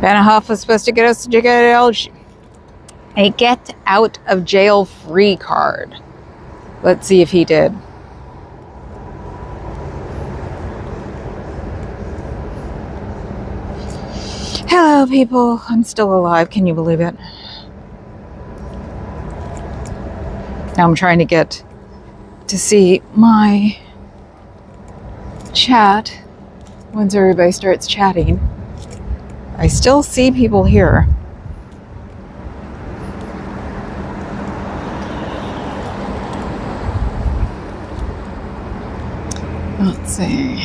Banahoff was supposed to get us a get out of jail free card. Let's see if he did. Hello, people. I'm still alive. Can you believe it? Now I'm trying to get to see my chat once everybody starts chatting. I still see people here. Let's see.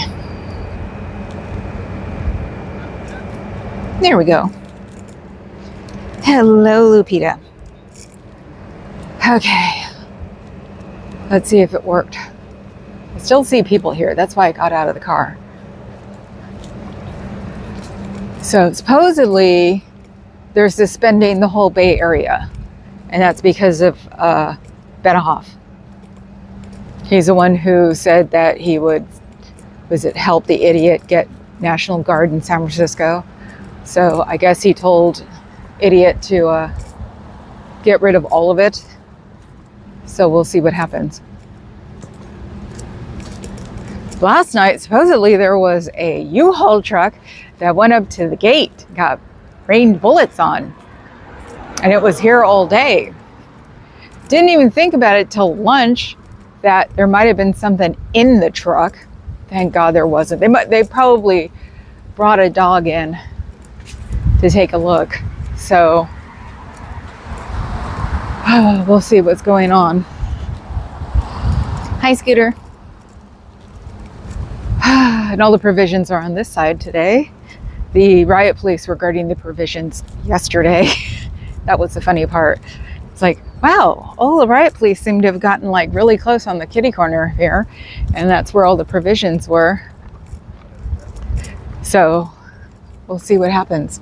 There we go. Hello, Lupita. Okay. Let's see if it worked. I still see people here. That's why I got out of the car. So supposedly they're suspending the whole Bay Area. And that's because of Banahoff. He's the one who said that he would, help the idiot get National Guard in San Francisco. So I guess he told idiot to get rid of all of it. So we'll see what happens. Last night, supposedly there was a U-Haul truck that went up to the gate, got rained bullets on. And it was here all day. Didn't even think about it till lunch that there might have been something in the truck. Thank God there wasn't. They probably brought a dog in to take a look. So we'll see what's going on. Hi, Scooter. And all the provisions are on this side today. The riot police were guarding the provisions yesterday. That was the funny part. It's like, wow, all the riot police seem to have gotten like really close on the kitty corner here. And that's where all the provisions were. So we'll see what happens.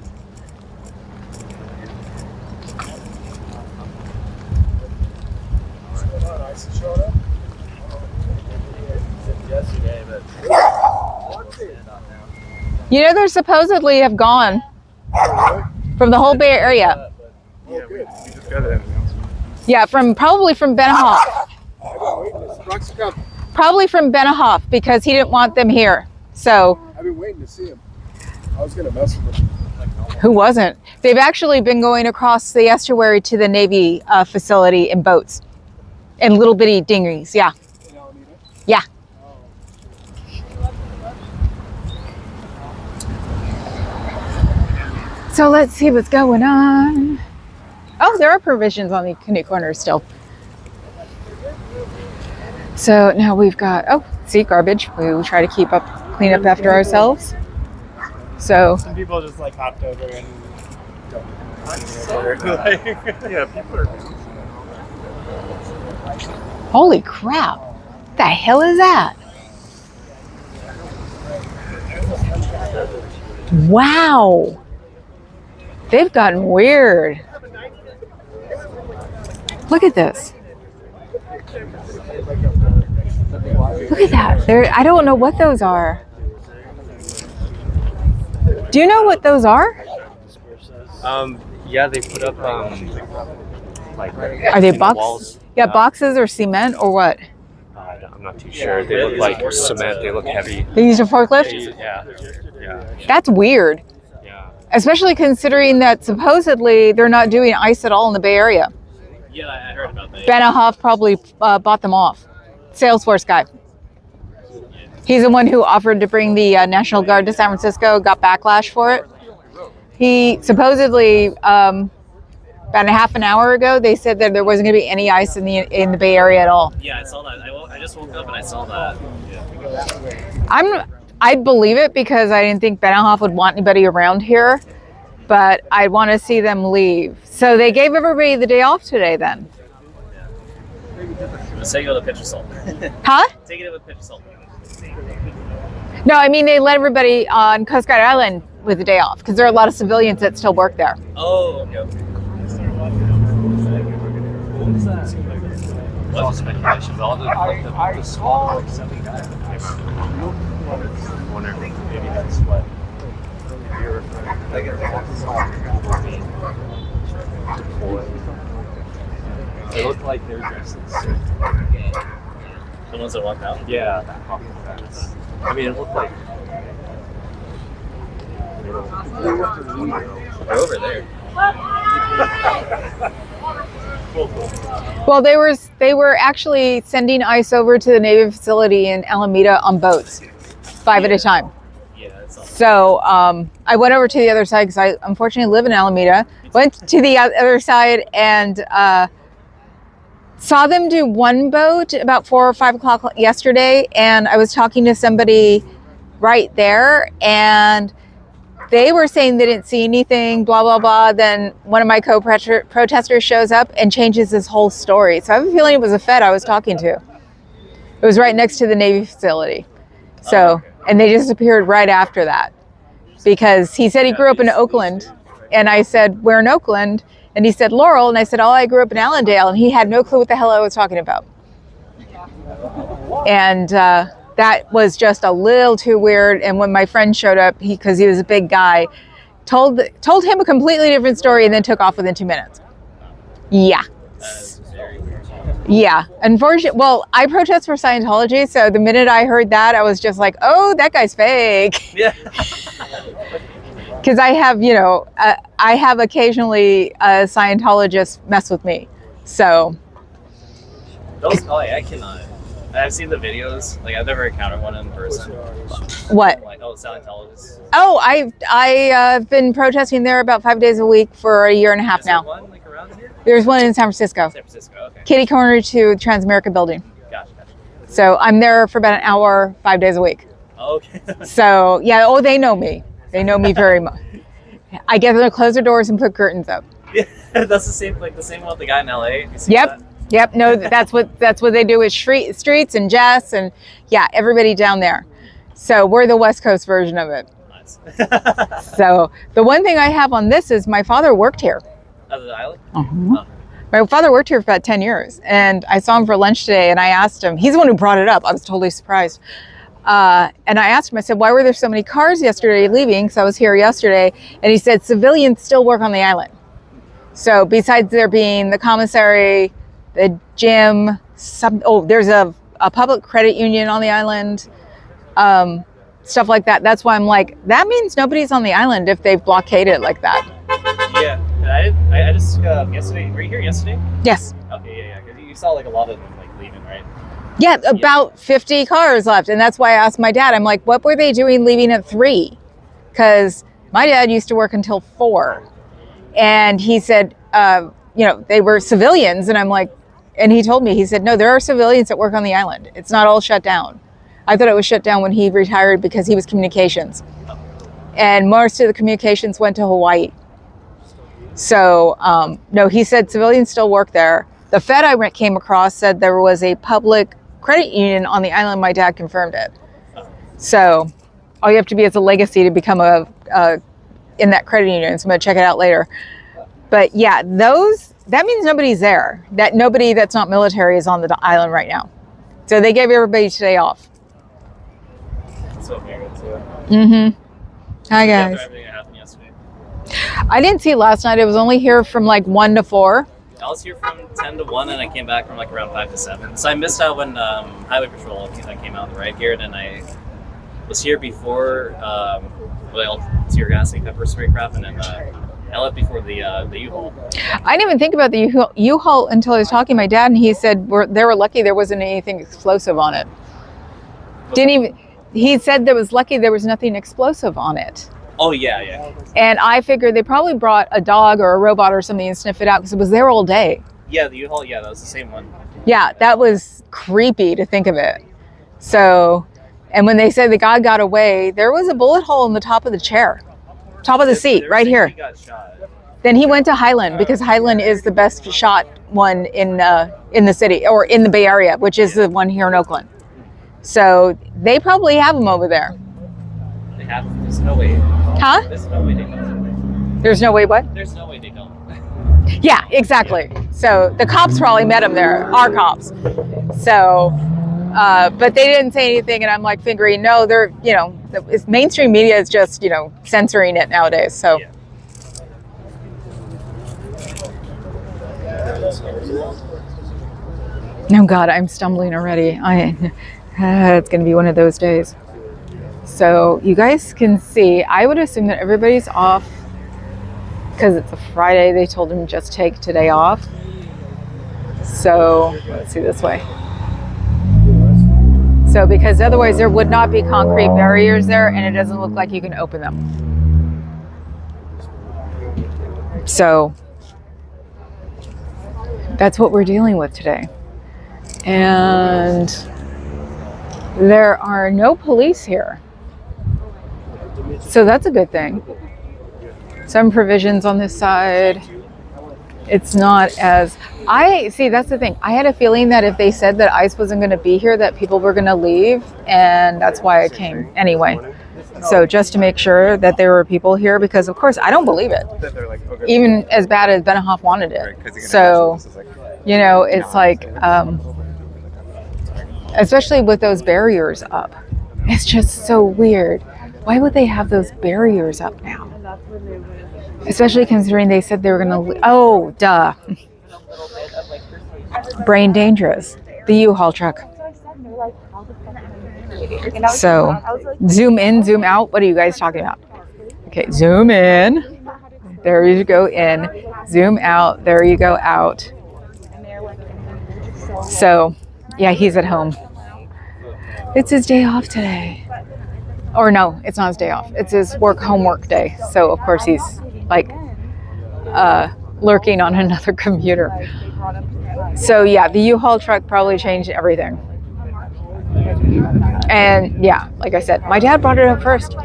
You know, they supposedly have gone from the whole Bay Area. Yeah, we just got an announcement. Yeah, probably from Banahoff. Probably from Banahoff because he didn't want them here. So I've been waiting to see him. I was gonna mess with him. Who wasn't? They've actually been going across the estuary to the Navy facility in boats, in little bitty dinghies. Yeah. Yeah. So let's see what's going on. Oh, there are provisions on the canoe corners still. So now we've got, see, garbage. We try to clean up after ourselves. So some people just like hopped over and yeah, people are. Holy crap. What the hell is that? Wow. They've gotten weird. Look at this. Look at that. I don't know what those are. Do you know what those are? Yeah, they put up like. Are they boxes? Yeah, boxes or cement or what? I'm not too sure. They look like cement. They look heavy. They use a forklift? Yeah. That's weird. Yeah. Especially considering that supposedly they're not doing ice at all in the Bay Area. Yeah, I heard about that. Banahoff probably bought them off. Salesforce guy. He's the one who offered to bring the National Guard to San Francisco, got backlash for it. He supposedly, about a half an hour ago, they said that there wasn't going to be any ice in the Bay Area at all. Yeah, I saw that. I just woke up and I saw that. Yeah. I'd believe it because I didn't think Banahoff would want anybody around here, but I want to see them leave. So they gave everybody the day off today then. Let's take it with a pinch of salt. Huh? Take it with a pinch of salt. No, I mean they let everybody on Coast Guard Island with the day off because there are a lot of civilians that still work there. Oh, okay. What? All speculations. All the small, like 70 guys. Wondering maybe that's what you're referring to. They look like they're dressed in suit. The ones that walked out? Yeah, that hopping fence. I mean, it looked like they're over there. Cool. Well, they were actually sending ice over to the Navy facility in Alameda on boats, 5 at a time. Yeah, that's all. So I went over to the other side because I unfortunately live in Alameda. Went to the other side and saw them do one boat about 4 or 5 o'clock yesterday. And I was talking to somebody right there, and they were saying they didn't see anything, blah, blah, blah. Then one of my co-protesters shows up and changes his whole story. So I have a feeling it was a Fed I was talking to. It was right next to the Navy facility. So, and they disappeared right after that because he said he grew up in Oakland. And I said, where in Oakland? And he said, Laurel. And I said, oh, I grew up in Allendale. And he had no clue what the hell I was talking about. And that was just a little too weird. And when my friend showed up, because he was a big guy, told him a completely different story and then took off within 2 minutes. Yeah. Yeah. Unfortunately, well, I protest for Scientology. So the minute I heard that, I was just like, oh, that guy's fake. Yeah. Because I have, I have occasionally a Scientologist mess with me. So. I cannot. I've seen the videos. Like, I've never encountered one in person. What? Like, Scientologists. Oh, I've been protesting there about 5 days a week for a year and a half now. One, like, around here? There's one in San Francisco. San Francisco, okay. Kitty corner to Transamerica building. Gotcha. So I'm there for about an hour, 5 days a week. Okay. So, yeah, they know me. They know me very much. I get them to close their doors and put curtains up. Yeah, that's the same with the guy in LA. You see Yep. that? Yep. No, that's what they do with Streets and Jess and yeah, everybody down there. So we're the West Coast version of it. Nice. So the one thing I have on this is my father worked here. Out of the island? Uh-huh. Oh. My father worked here for about 10 years and I saw him for lunch today and I asked him, he's the one who brought it up. I was totally surprised. And I asked him, I said, why were there so many cars yesterday leaving? Because I was here yesterday. And he said, civilians still work on the island. So besides there being the commissary, the gym, there's a public credit union on the island, stuff like that. That's why I'm like, that means nobody's on the island if they've blockaded it like that. Yeah. I just, yesterday, were you here yesterday? Yes. Okay, yeah. Because you saw like a lot of them like leaving, right? Yeah, about 50 cars left. And that's why I asked my dad, I'm like, what were they doing leaving at 3? Because my dad used to work until 4. And he said, they were civilians. And I'm like, and he told me, he said, no, there are civilians that work on the island. It's not all shut down. I thought it was shut down when he retired because he was communications. And most of the communications went to Hawaii. So, no, he said civilians still work there. The Fed I came across said there was a public credit union on the island. My dad confirmed it. So all you have to be is a legacy to become in that credit union. So I'm going to check it out later. But yeah, that means nobody's there. That nobody that's not military is on the island right now. So they gave everybody today off. So weird too. Mm-hmm. Hi guys. After everything that happened yesterday. I didn't see it last night. I was only here from like 1 to 4. I was here from 10 to 1 and I came back from like around 5 to 7. So I missed out when Highway Patrol came out right here, and then I was here before tear gassing, pepper spray crap, and then I left before the U-Haul. I didn't even think about the U-Haul until I was talking to my dad, and he said they were lucky there wasn't anything explosive on it. He said there was lucky there was nothing explosive on it. Oh, yeah. And I figured they probably brought a dog or a robot or something and sniff it out because it was there all day. Yeah, the U-Haul, that was the same one. Yeah, that was creepy to think of it. So, and when they said the guy got away, there was a bullet hole in the top of the chair, top of the seat, right here. He got shot. Then he went to Highland because Highland is the best shot one in the city or in the Bay Area, which is the one here in Oakland. So they probably have them over there. They have. There's no way. Huh? There's no way they don't. There's no way what? There's no way they don't. Yeah, exactly. So the cops probably met him there, our cops. So But they didn't say anything, and I'm like fingering, no, they're, mainstream media is just, censoring it nowadays. So. Yeah. Oh God, I'm stumbling already. It's going to be one of those days. So you guys can see, I would assume that everybody's off because it's a Friday. They told them just take today off. So let's see this way. So because otherwise there would not be concrete barriers there, and it doesn't look like you can open them. So that's what we're dealing with today. And there are no police here. So that's a good thing. Some provisions on this side. It's not as... that's the thing. I had a feeling that if they said that ICE wasn't going to be here, that people were going to leave. And that's why I came anyway. So just to make sure that there were people here, because of course I don't believe it. Even as bad as Benioff wanted it. So, it's like... especially with those barriers up. It's just so weird. Why would they have those barriers up now? Especially considering they said they were going to... Oh, duh. Brain dangerous. The U-Haul truck. So, zoom in, zoom out. What are you guys talking about? Okay, zoom in. There you go in. Zoom out. There you go out. So, yeah, he's at home. It's his day off today. Or no, it's not his day off. It's his homework day. So, of course, he's like lurking on another computer. So, yeah, the U-Haul truck probably changed everything. And, yeah, like I said, my dad brought it up first.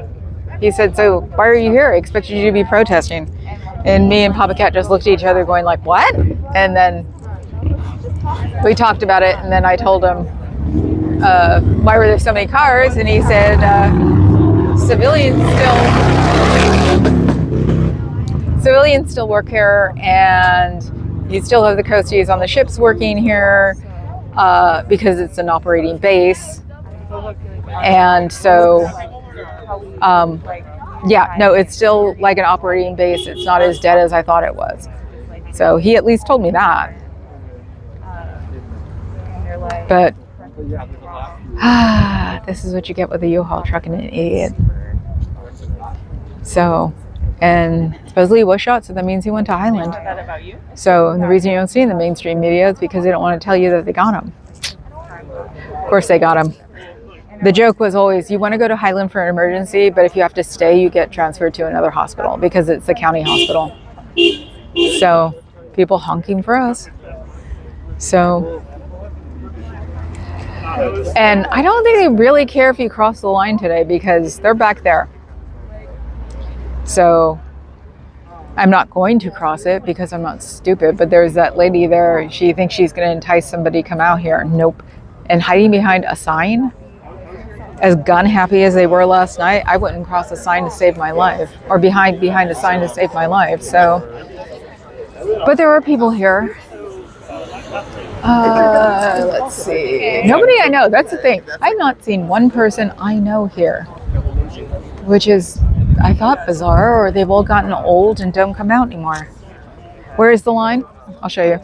He said, so why are you here? I expected you to be protesting. And me and Papa Cat just looked at each other going like, what? And then we talked about it, and then I told him, why were there so many cars? And he said, civilians still work here, and you still have the coasties on the ships working here because it's an operating base. And so, it's still like an operating base. It's not as dead as I thought it was. So he at least told me that. But this is what you get with a U-Haul truck and an idiot. So, and supposedly he was shot, so that means he went to Highland. So the reason you don't see in the mainstream media is because they don't want to tell you that they got him. Of course they got him. The joke was always, you want to go to Highland for an emergency, but if you have to stay, you get transferred to another hospital because it's the county hospital. So people honking for us. So, and I don't think they really care if you cross the line today because they're back there. So I'm not going to cross it because I'm not stupid, but there's that lady there. She thinks she's going to entice somebody to come out here. Nope. And hiding behind a sign, as gun happy as they were last night, I wouldn't cross a sign to save my life, or behind a sign to save my life. So, but there were people here. Let's see. Nobody I know. That's the thing. I've not seen one person I know here, which is, I thought, bizarre, or they've all gotten old and don't come out anymore. Where is the line? I'll show you.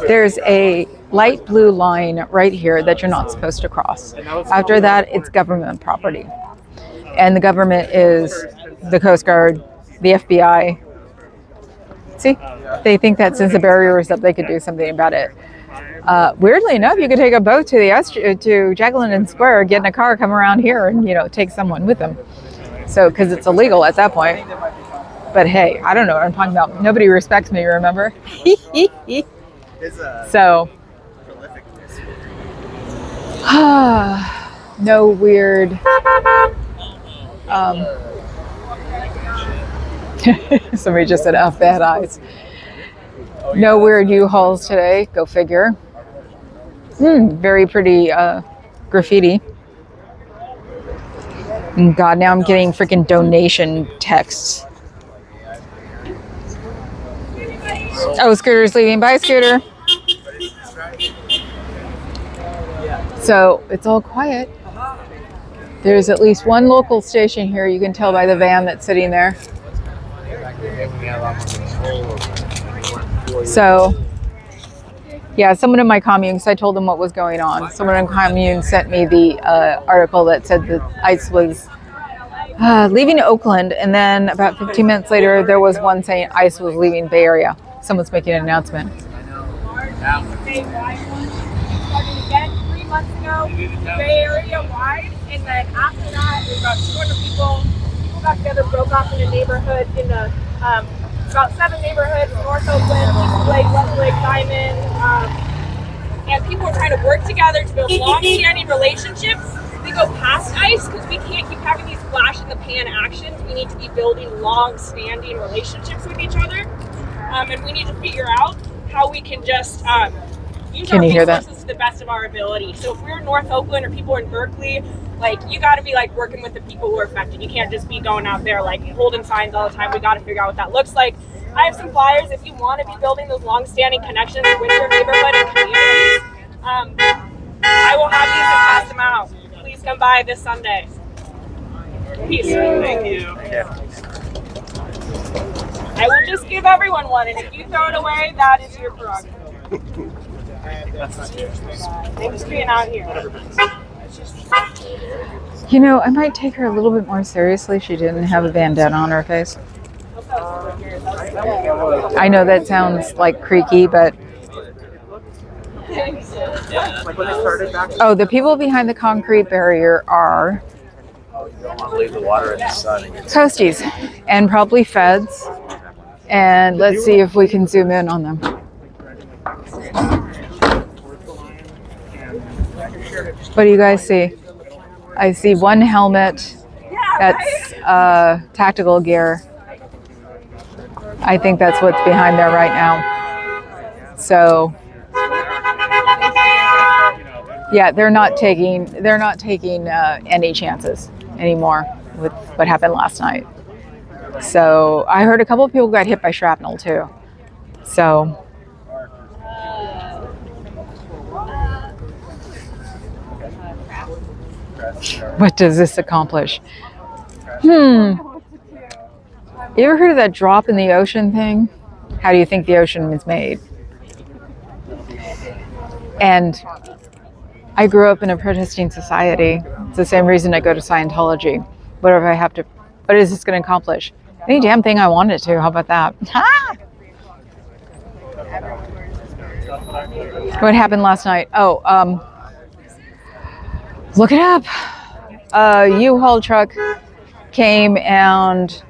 There's a light blue line right here that you're not supposed to cross. After that, it's government property. And the government is the Coast Guard, the FBI. See? They think that since the barrier is up, they could do something about it. Weirdly enough, you could take a boat to Jacqueline Square, get in a car, come around here, and take someone with them. So, because it's illegal at that point. But hey, I don't know what I'm talking about. Nobody respects me, remember? So, no weird. Somebody just said, "Oh, bad eyes." No weird U-Hauls today. Go figure. Very pretty graffiti. And God, now I'm getting freaking donation texts. Oh, Scooter's leaving. Bye, Scooter. So it's all quiet. There's at least one local station here. You can tell by the van that's sitting there. So, yeah, someone in my commune, because I told them what was going on, someone in commune sent me the article that said that ICE was leaving Oakland, and then about 15 minutes later, there was one saying ICE was leaving Bay Area. Someone's making an announcement. Starting again 3 months ago, Bay Area wide, and then after that, it was about 200 people. People got together, broke off in a neighborhood in the about 7 neighborhoods, North Oakland, East Lake, West Lake, Diamond, and people were trying to work together to build long-standing relationships. We go past ICE because we can't keep having these flash-in-the-pan actions. We need to be building long-standing relationships with each other, and we need to figure out how we can just use our resources to the best of our ability. So if we're in North Oakland or people are in Berkeley, like, you got to be like working with the people who are affected. You can't just be going out there like holding signs all the time. We got to figure out what that looks like. I have some flyers if you want to be building those long-standing connections with your neighborhood and communities. I will have these and pass them out. Please come by this Sunday. Peace. Thank you. I will just give everyone one, and if you throw it away, that is your prerogative. Thanks for being out here. You know, I might take her a little bit more seriously. She didn't have a bandana on her face. I know that sounds like creaky, but... Oh, the people behind the concrete barrier are... Toasties, and probably feds. And let's see if we can zoom in on them. What do you guys see? I see one helmet. That's tactical gear. I think that's what's behind there right now. So, yeah, they're not taking any chances anymore with what happened last night. So I heard a couple of people got hit by shrapnel too. So. What does this accomplish? You ever heard of that drop in the ocean thing? How do you think the ocean is made? And I grew up in a protesting society. It's the same reason I go to Scientology. What is this going to accomplish? Any damn thing I wanted to. How about that? Ha! What happened last night? Oh, look it up. A U-Haul truck came and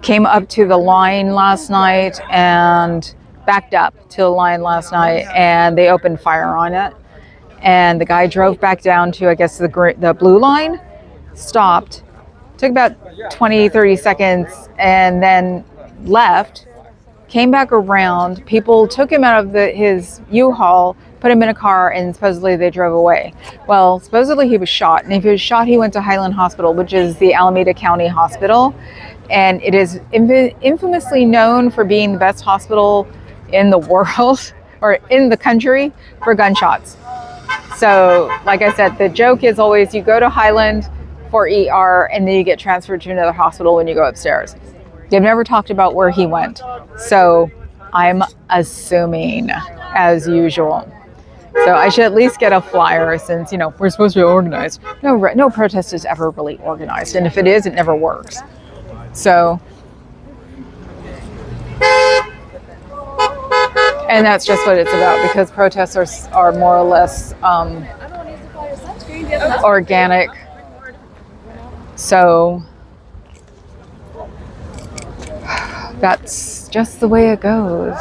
came up to the line last night and backed up to the line last night, and they opened fire on it. And the guy drove back down to, I guess, the blue line, stopped, took about 20, 30 seconds, and then left, came back around. People took him out of his U-Haul, put him in a car, and supposedly they drove away. Well, supposedly he was shot. And if he was shot, he went to Highland Hospital, which is the Alameda County Hospital. And it is infamously known for being the best hospital in the world, or in the country, for gunshots. So, like I said, the joke is always you go to Highland for ER, and then you get transferred to another hospital when you go upstairs. They've never talked about where he went. So, I'm assuming, as usual. So I should at least get a flyer, since, you know, we're supposed to be organized. No protest is ever really organized. And if it is, it never works. So, and that's just what it's about, because protests are more or less organic. So that's just the way it goes.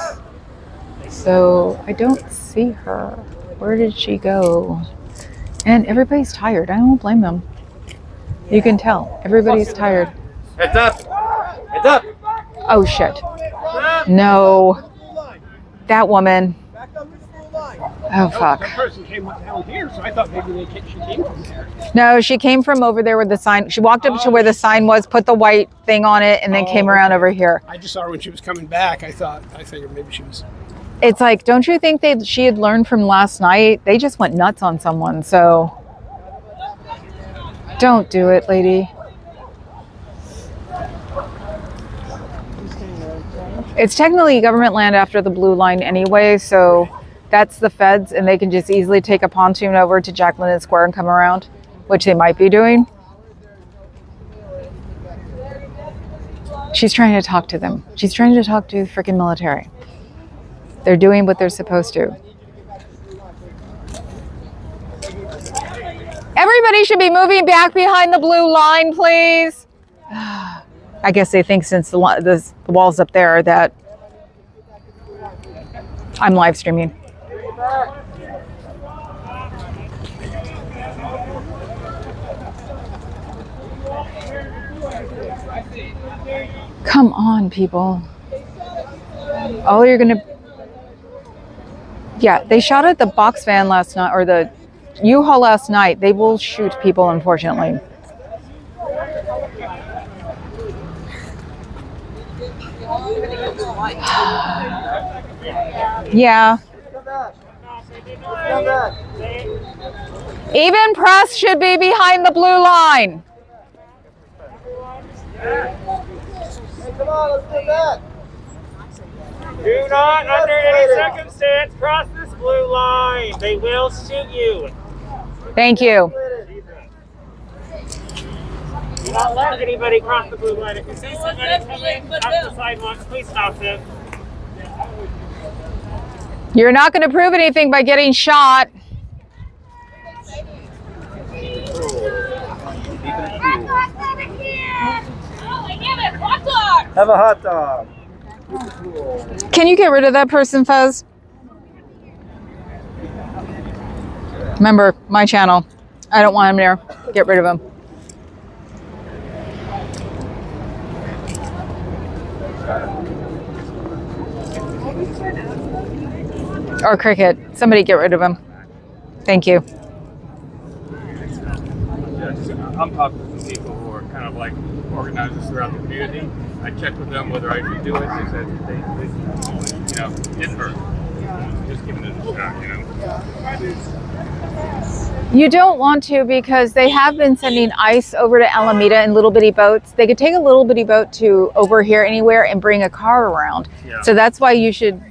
So I don't see her. Where did she go? And everybody's tired. I don't blame them. You can tell. Everybody's tired. Heads up! Heads up! Oh, shit. No. That woman. Oh, fuck. That person came down here, so I thought maybe she came from there. No, she came from over there where the sign... She walked up to where the sign was, put the white thing on it, and then came around over here. I just saw her when she was coming back. I figured maybe she was... It's like, don't you think she had learned from last night? They just went nuts on someone, so don't do it, lady. It's technically government land after the blue line anyway, so that's the feds, and they can just easily take a pontoon over to Jack London Square and come around, which they might be doing. She's trying to talk to them. She's trying to talk to the freaking military. They're doing what they're supposed to. Everybody should be moving back behind the blue line, please. I guess they think since the wall's up there that I'm live streaming. Come on, people. All you're gonna... Yeah, they shot at the box van last night, or the U-Haul last night. They will shoot people, unfortunately. Yeah. Even press should be behind the blue line. Come on, let's get back. Do not, under any circumstance, cross this blue line. They will shoot you. Thank you. Do not let anybody cross the blue line. If you see somebody coming up the sidewalks, please stop them. You're not going to prove anything by getting shot. Have a hot dog. Can you get rid of that person, Fez? Remember, my channel. I don't want him there. Get rid of him. Or Cricket. Somebody get rid of him. Thank you. I'm talking to some people who are kind of like organizers throughout the community. I checked with them whether I should do it. They said they didn't hurt. Just giving it a shot, You don't want to, because they have been sending ice over to Alameda in little bitty boats. They could take a little bitty boat to over here anywhere and bring a car around. Yeah. So that's why you should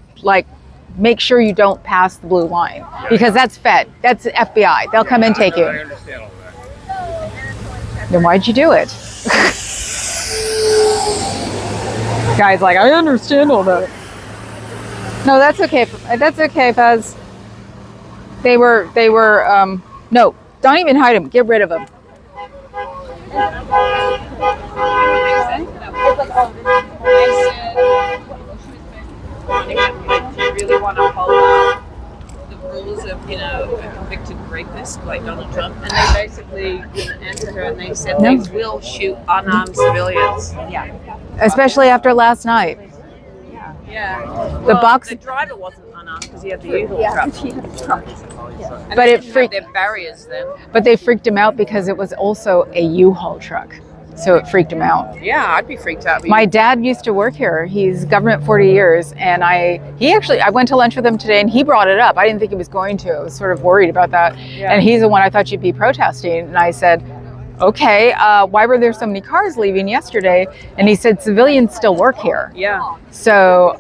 make sure you don't pass the blue line, because that's Fed. That's FBI. They'll come and take you. I understand all that. Then why'd you do it? Guy's like, I understand all that. No, that's okay. That's okay, Fez. They were, no, don't even hide him. Get rid of him. Do you really want to follow the rules of, a convicted rapist like Donald Trump? And they basically answered her and they said they will shoot unarmed civilians. Yeah. Especially after last night. Yeah. The driver wasn't unarmed because he had the U-Haul truck. And but it freaked their barriers then. But they freaked him out because it was also a U-Haul truck. So it freaked him out. Yeah, I'd be freaked out. My dad used to work here. He's government 40 years. And I went to lunch with him today and he brought it up. I didn't think he was going to. I was sort of worried about that. Yeah. And he's the one I thought you'd be protesting. And I said, okay, why were there so many cars leaving yesterday? And he said, civilians still work here. Yeah. So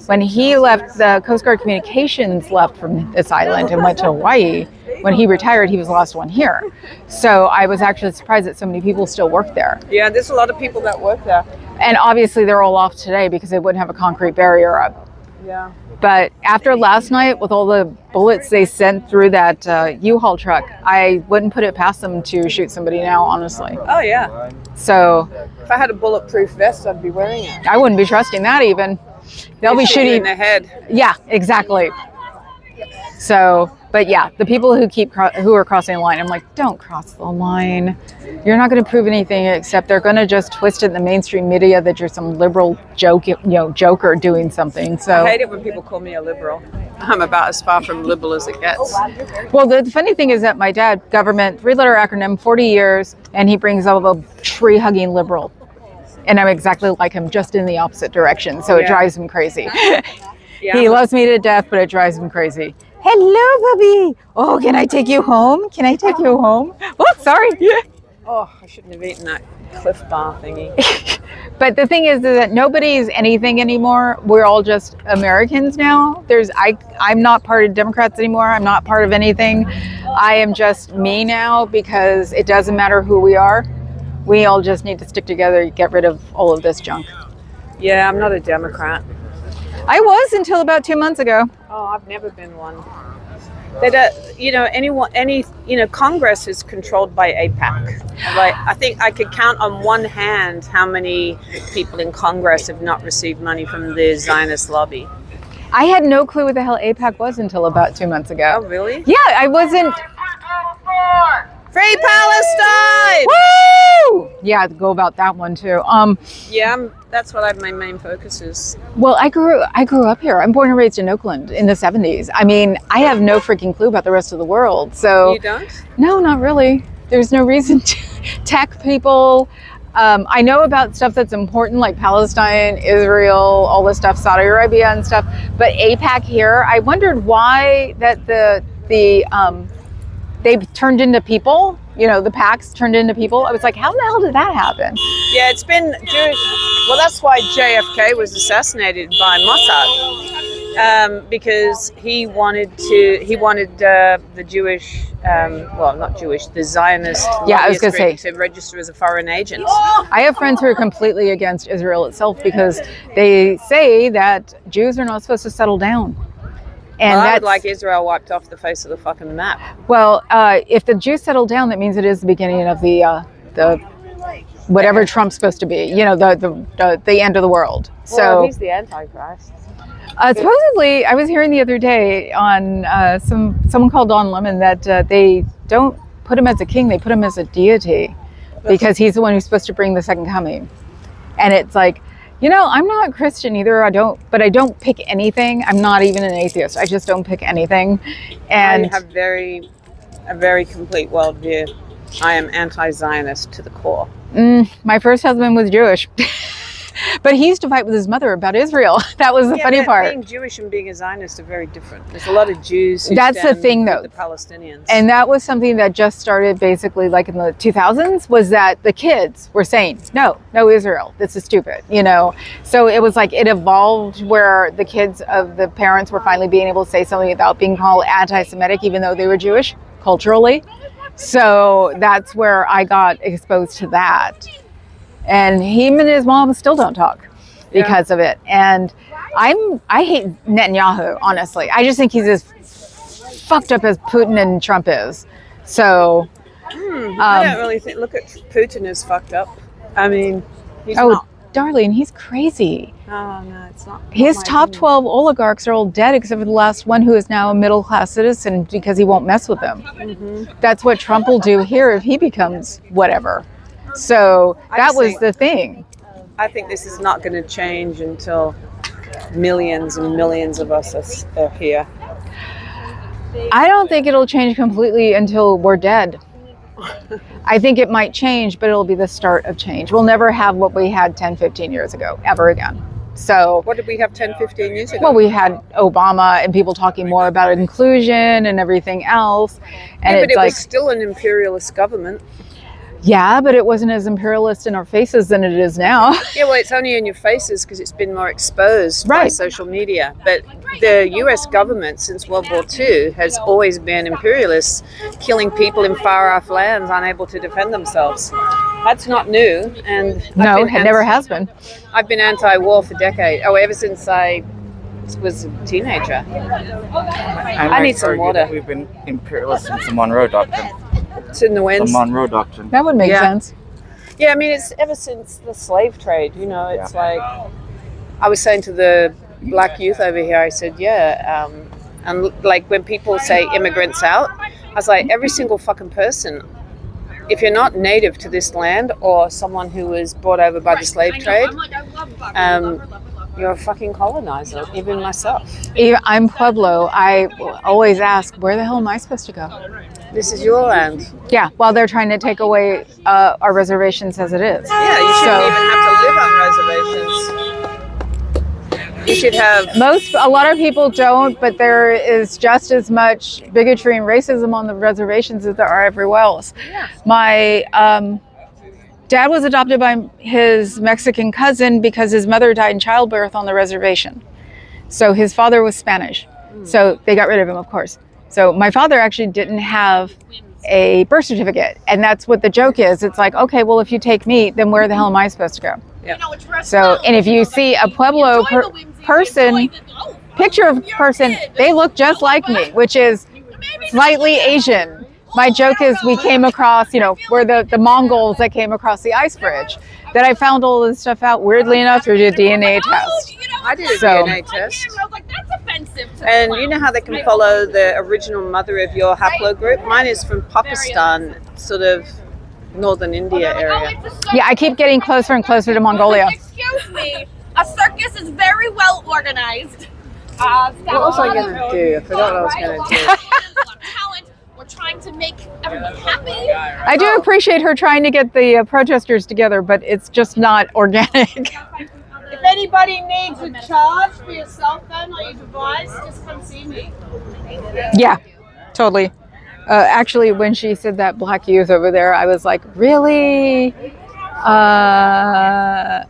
when he left, the Coast Guard Communications left from this island and went to Hawaii. When he retired, he was the last one here. So I was actually surprised that so many people still work there. Yeah, there's a lot of people that work there. And obviously they're all off today because they wouldn't have a concrete barrier up. Yeah. But after last night, with all the bullets they sent through that U-Haul truck, I wouldn't put it past them to shoot somebody now, honestly. Oh, yeah. So if I had a bulletproof vest, I'd be wearing it. I wouldn't be trusting that even. They'll be shooting in the head. Yeah, exactly. So, but yeah, the people who are crossing the line, I'm like, don't cross the line. You're not going to prove anything except they're going to just twist it in the mainstream media that you're some liberal joker doing something. So I hate it when people call me a liberal. I'm about as far from liberal as it gets. Well, the funny thing is that my dad, government, 3-letter acronym, 40 years, and he brings up a tree-hugging liberal. And I'm exactly like him, just in the opposite direction. So it drives him crazy. Yeah. He loves me to death, but it drives him crazy. Hello, puppy. Oh, can I take you home? Can I take you home? Oh, sorry. Oh, I shouldn't have eaten that Cliff Bar thingy. But the thing is that nobody's anything anymore. We're all just Americans now. I'm not part of Democrats anymore. I'm not part of anything. I am just me now because it doesn't matter who we are. We all just need to stick together, get rid of all of this junk. Yeah, I'm not a Democrat. I was until about 2 months ago. Oh, I've never been one. Congress is controlled by AIPAC. Like, I think I could count on one hand how many people in Congress have not received money from the Zionist lobby. I had no clue what the hell AIPAC was until about 2 months ago. Oh, really? Yeah, I wasn't. Free Palestine! Woo! Yeah, go about that one too. Yeah, that's what my main focus is. Well, I grew up here. I'm born and raised in Oakland in the 70s. I mean, I have no freaking clue about the rest of the world. So You don't? No, not really. There's no reason to. Tech people. I know about stuff that's important like Palestine, Israel, all this stuff, Saudi Arabia and stuff. But AIPAC here, I wondered why that they turned into people. You know, the PACs turned into people. I was like, how the hell did that happen? Yeah, it's been Jewish. Well, that's why JFK was assassinated by Mossad, because he wanted the Jewish, not Jewish, the Zionist. Yeah, I was gonna say, to register as a foreign agent. I have friends who are completely against Israel itself because they say that Jews are not supposed to settle down. And I that's would like Israel wiped off the face of the fucking map. Well, if the Jews settle down, that means it is the beginning of the whatever Trump's supposed to be. You know, the end of the world. So he's the Antichrist. supposedly, I was hearing the other day on someone called Don Lemon that they don't put him as a king; they put him as a deity because he's the one who's supposed to bring the second coming. And it's like, you know, I'm not Christian either. I don't pick anything. I'm not even an atheist. I just don't pick anything. And I have a very complete worldview. I am anti-Zionist to the core. My first husband was Jewish, but he used to fight with his mother about Israel. That was the funny part. Being Jewish and being a Zionist are very different. There's a lot of Jews who That's the stand thing, with though. the Palestinians. And that was something that just started basically like in the 2000s, was that the kids were saying, no Israel, this is stupid, you know? So it was like, it evolved where the kids of the parents were finally being able to say something without being called anti-Semitic, even though they were Jewish culturally. So that's where I got exposed to that. And him and his mom still don't talk because of it. And I hate Netanyahu, honestly. I just think he's as fucked up as Putin and Trump is. So I don't really think. Look at Putin as fucked up. I mean, he's not. Darling, he's crazy. Oh no, it's not. His top 12 oligarchs are all dead except for the last one who is now a middle-class citizen because he won't mess with them. Mm-hmm. That's what Trump will do here if he becomes whatever. So that was the thing. I think this is not going to change until millions and millions of us are here. I don't think it'll change completely until we're dead. I think it might change, but it'll be the start of change. We'll never have what we had 10, 15 years ago, ever again. So what did we have 10, 15 years ago? Well, we had Obama and people talking more about inclusion and everything else. And but it was still an imperialist government. Yeah, but it wasn't as imperialist in our faces than it is now. Yeah, well, it's only in your faces because it's been more exposed by social media. But the US government since World War II has always been imperialists, killing people in far-off lands unable to defend themselves. That's not new. And no, it never has been. I've been anti-war for decades. Oh, ever since I was a teenager. I need some water. We've been imperialists since the Monroe Doctrine. It's in the winds. The Monroe Doctrine. That would make sense. Yeah, I mean, it's ever since the slave trade, you know, it's like, I was saying to the black youth over here, I said, and like when people say immigrants out, I was like, every single fucking person, if you're not native to this land or someone who was brought over by the slave trade, you're a fucking colonizer, even myself. I'm Pueblo. I always ask, where the hell am I supposed to go? This is your land. Yeah, while they're trying to take away our reservations as it is. Yeah, you shouldn't even have to live on reservations. You should have. A lot of people don't, but there is just as much bigotry and racism on the reservations as there are everywhere else. My dad was adopted by his Mexican cousin because his mother died in childbirth on the reservation. So his father was Spanish. So they got rid of him, of course. So my father actually didn't have a birth certificate. And that's what the joke is. It's like, okay, well, if you take me, then where the hell am I supposed to go? So, and if you see a Pueblo picture of person, they look just like me, which is slightly Asian. My joke is we came across, we're the Mongols that came across the ice bridge. That I found all this stuff out, weirdly enough, through the DNA test. I did a DNA test. And you know how they can follow the original mother of your haplogroup? Mine is from Pakistan, sort of northern India area. Yeah, I keep getting closer and closer to Mongolia. Excuse me, a circus is very well organized. What was I going to do? I forgot what I was going to do. We're trying to make everyone happy. I do appreciate her trying to get the protesters together, but it's just not organic. If anybody needs a charge for your cell phone or your device, just come see me. Yeah, totally. Actually, when she said that black youth over there, I was like, really?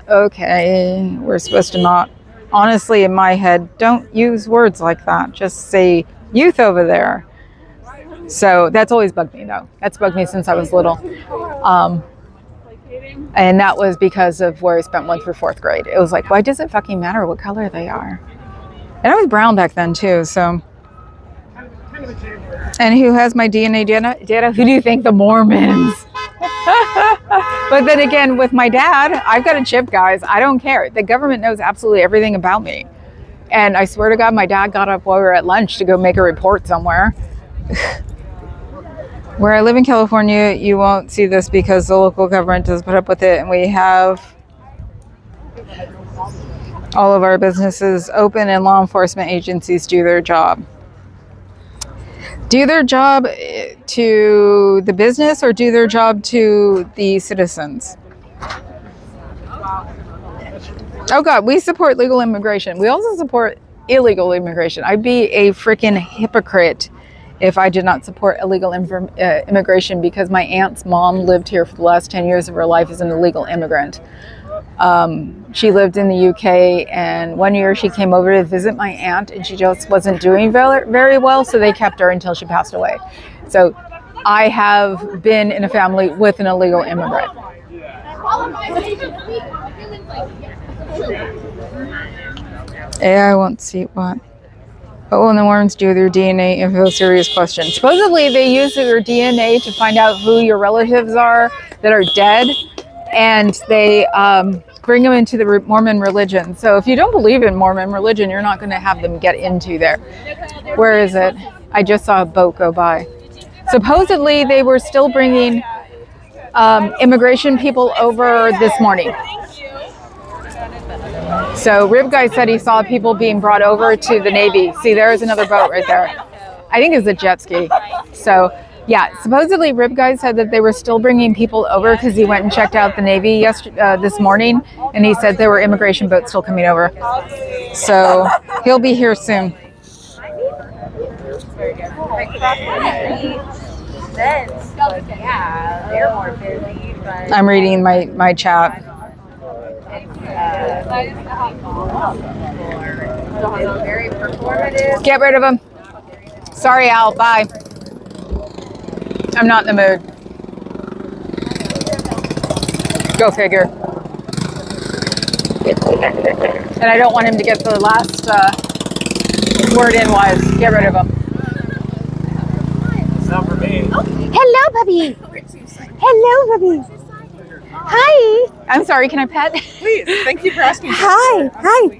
Okay, we're supposed to not. Honestly, in my head, don't use words like that. Just say youth over there. So that's always bugged me, though. That's bugged me since I was little. And that was because of where I spent 1 through 4th grade. It was like, why does it fucking matter what color they are? And I was brown back then, too, so. And who has my DNA data? Who do you think? The Mormons. But then again, with my dad, I've got a chip, guys. I don't care. The government knows absolutely everything about me. And I swear to God, my dad got up while we were at lunch to go make a report somewhere. Where I live in California, you won't see this because the local government does put up with it, and we have all of our businesses open and law enforcement agencies do their job. Do their job to the business or do their job to the citizens? Oh God, we support legal immigration. We also support illegal immigration. I'd be a freaking hypocrite if I did not support illegal immigration, because my aunt's mom lived here for the last 10 years of her life as an illegal immigrant. She lived in the UK, and one year she came over to visit my aunt, and she just wasn't doing very well, so they kept her until she passed away. So I have been in a family with an illegal immigrant. AI won't see what. What will the Mormons do with your DNA info? Serious question. Supposedly they use your DNA to find out who your relatives are that are dead, and they bring them into the Mormon religion. So if you don't believe in Mormon religion, you're not going to have them get into there. Where is it? I just saw a boat go by. Supposedly they were still bringing immigration people over this morning. So Rib Guy said he saw people being brought over to the Navy. See, there's another boat right there. I think it's a jet ski. So yeah, supposedly Rib Guy said that they were still bringing people over because he went and checked out the Navy this morning, and he said there were immigration boats still coming over. So he'll be here soon. I'm reading my chat. Get rid of him. Sorry, Al. Bye. I'm not in the mood. Go figure. And I don't want him to get the last word in wise. Get rid of him. It's not for me. Hello, puppy. Hello, puppy. Hi. I'm sorry, can I pet? Please, thank you for asking. Hi. Hi.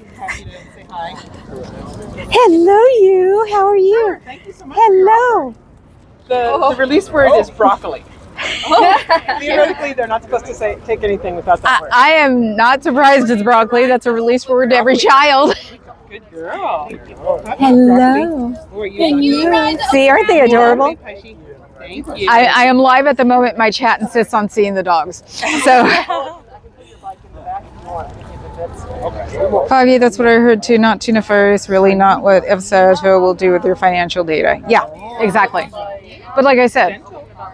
Hello, you. How are you? Thank you so much. Hello. The release word is broccoli. Theoretically, they're not supposed to take anything without that word. I am not surprised it's broccoli. That's a release word to every child. Good girl. Hello. See, aren't they adorable? Thank you. I am live at the moment. My chat insists on seeing the dogs. So Okay. Foggy, that's what I heard too. Not too nefarious, really not what FSATO will do with your financial data. Yeah, exactly. But like I said,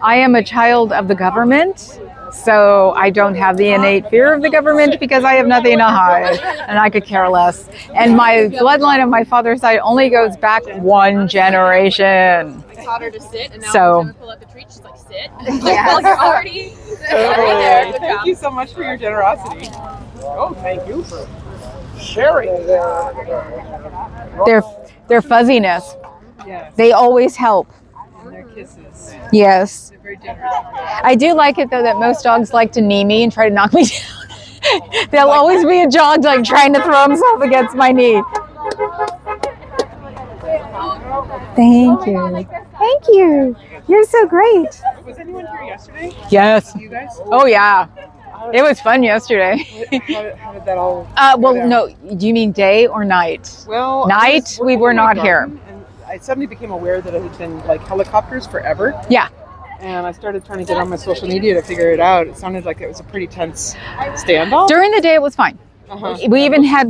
I am a child of the government, so I don't have the innate fear of the government because I have nothing to hide and I could care less. And my bloodline on my father's side only goes back one generation. I taught her to sit, and now So- I'm going to pull out the treat. She's like, sit. Well, you're already there. Good Thank job. you so much for your generosity. Oh, thank you for sharing. Their fuzziness, Yes. they always help. And their kisses. Yes. They're very generous. I do like it though that most dogs like to knee me and try to knock me down. There'll always be a dog like trying to throw himself against my knee. Thank you. Thank you. You're so great. Was anyone here yesterday? Yes. You guys? Oh yeah. It was fun yesterday. How did that all? Well, go down? no. Do you mean day or night? Well, I Night, was we working were in my not here. garden, and I suddenly became aware that it had been like helicopters forever. Yeah. And I started trying to get on my social media to figure it out. It sounded like it was a pretty tense standoff. During the day, it was fine. We even had,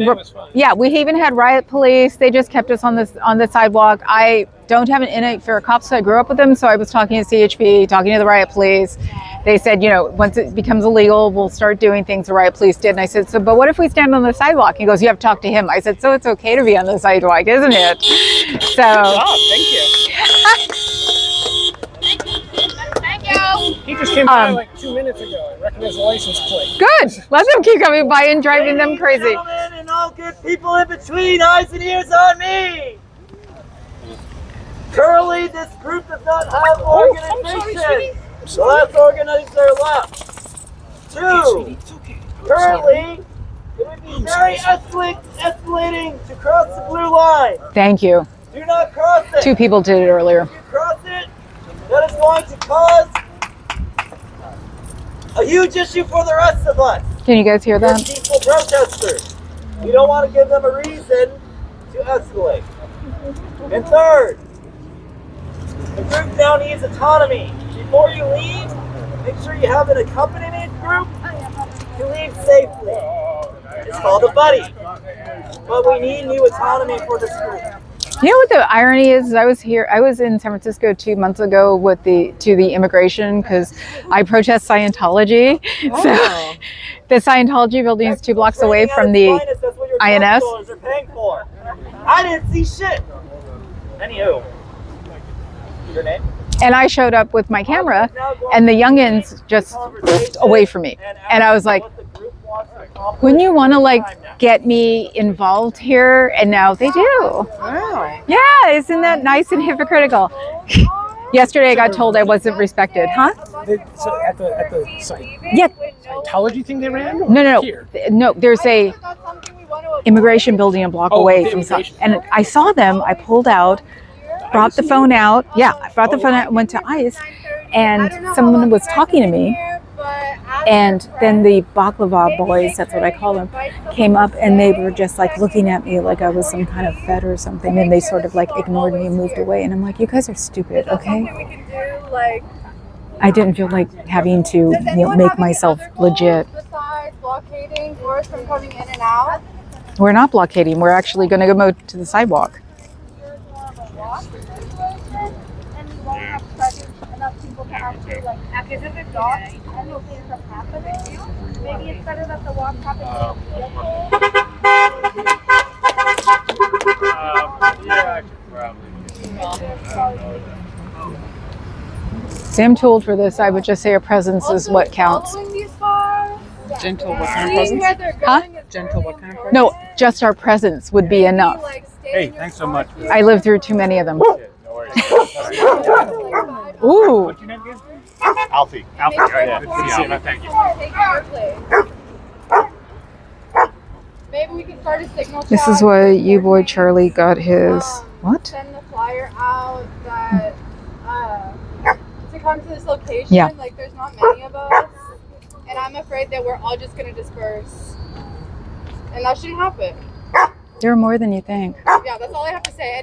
we even had riot police. They just kept us on the sidewalk. I don't have an innate fear of cops. So I grew up with them, so I was talking to CHP, talking to the riot police. They said, once it becomes illegal, we'll start doing things the riot police did. And I said, but what if we stand on the sidewalk? He goes, you have to talk to him. I said, so it's okay to be on the sidewalk, isn't it? So. Thank you. He just came by like 2 minutes ago. I recognized the license plate. Good. Let them keep coming by and driving them crazy. Gentlemen and all good people in between, eyes and ears on me. Currently, this group does not have organization. The last organizer left. 2. Currently, it would be very escalating to cross the blue line. Thank you. Do not cross it. 2 people did it earlier. If you cross it, that is going to cause a huge issue for the rest of us. Can you guys hear They're that? peaceful protesters. We don't want to give them a reason to escalate. And third, the group now needs autonomy. Before you leave, make sure you have an accompanying group to leave safely. It's called a buddy. But we need new autonomy for this group. You know what the irony is? I was in San Francisco 2 months ago to the immigration because I protest Scientology. So the Scientology building is 2 blocks away from the INS. Are paying for. I didn't see shit. Anywho, your name? And I showed up with my camera and the youngins just away from me. And I was like, wouldn't you want to get me involved here? And now they do. Wow. Yeah, isn't that nice and hypocritical? Yesterday I got told I wasn't respected, huh? So at the site, Yeah. Scientology thing they ran? Or No. Here? No, there's a immigration building a block away from some, and I saw them. I pulled out, brought the phone out. Yeah, I brought the phone out and went to ICE, and someone was talking to me. And then the baklava boys, that's what I call them, came up and they were just looking at me like I was some kind of fed or something. And they sort of ignored me and moved away. And I'm like, you guys are stupid, okay? I didn't feel like having to make myself legit. Besides blockading tourists from coming in and out. We're not blockading. We're actually going to go to the sidewalk. Because if it's dark and no things are happening, maybe it's better that the walk happens. Yeah, probably. Sam told for this, I would just say a presence is what counts. Gentle, what kind of presents? Huh? Gentle, what kind of presents? No, just our presence would be enough. Hey, thanks so much. I lived through too many of them. No worries. Ooh. What's your name again? Alfie. Alfie. All right. Good to see you. Thank you. Maybe we can start a signal This chat. is why you boy Charlie got his what? Send the flyer out that to come to this location. Yeah. There's not many of us, and I'm afraid that we're all just gonna disperse, and that shouldn't happen. There are more than you think. Yeah, that's all I have to say.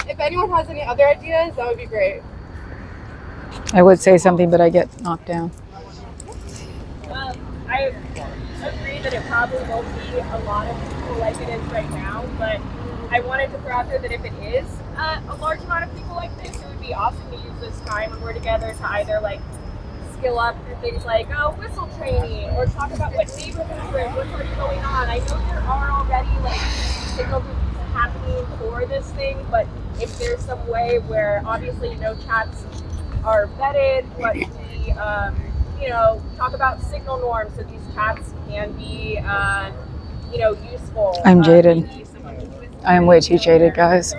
If anyone has any other ideas, that would be great. I would say something, but I get knocked down. I agree that it probably won't be a lot of people like it is right now, but I wanted to throw out there that if it is a large amount of people like this, it would be awesome to use this time when we're together to either like skill up through things like whistle training or talk about what neighborhoods we're in, what's already going on. I know there are already like signal groups happening for this thing, but if there's some way where obviously no chats are vetted, but we talk about signal norms so these chats can be useful. I'm jaded. I am way too jaded, guys.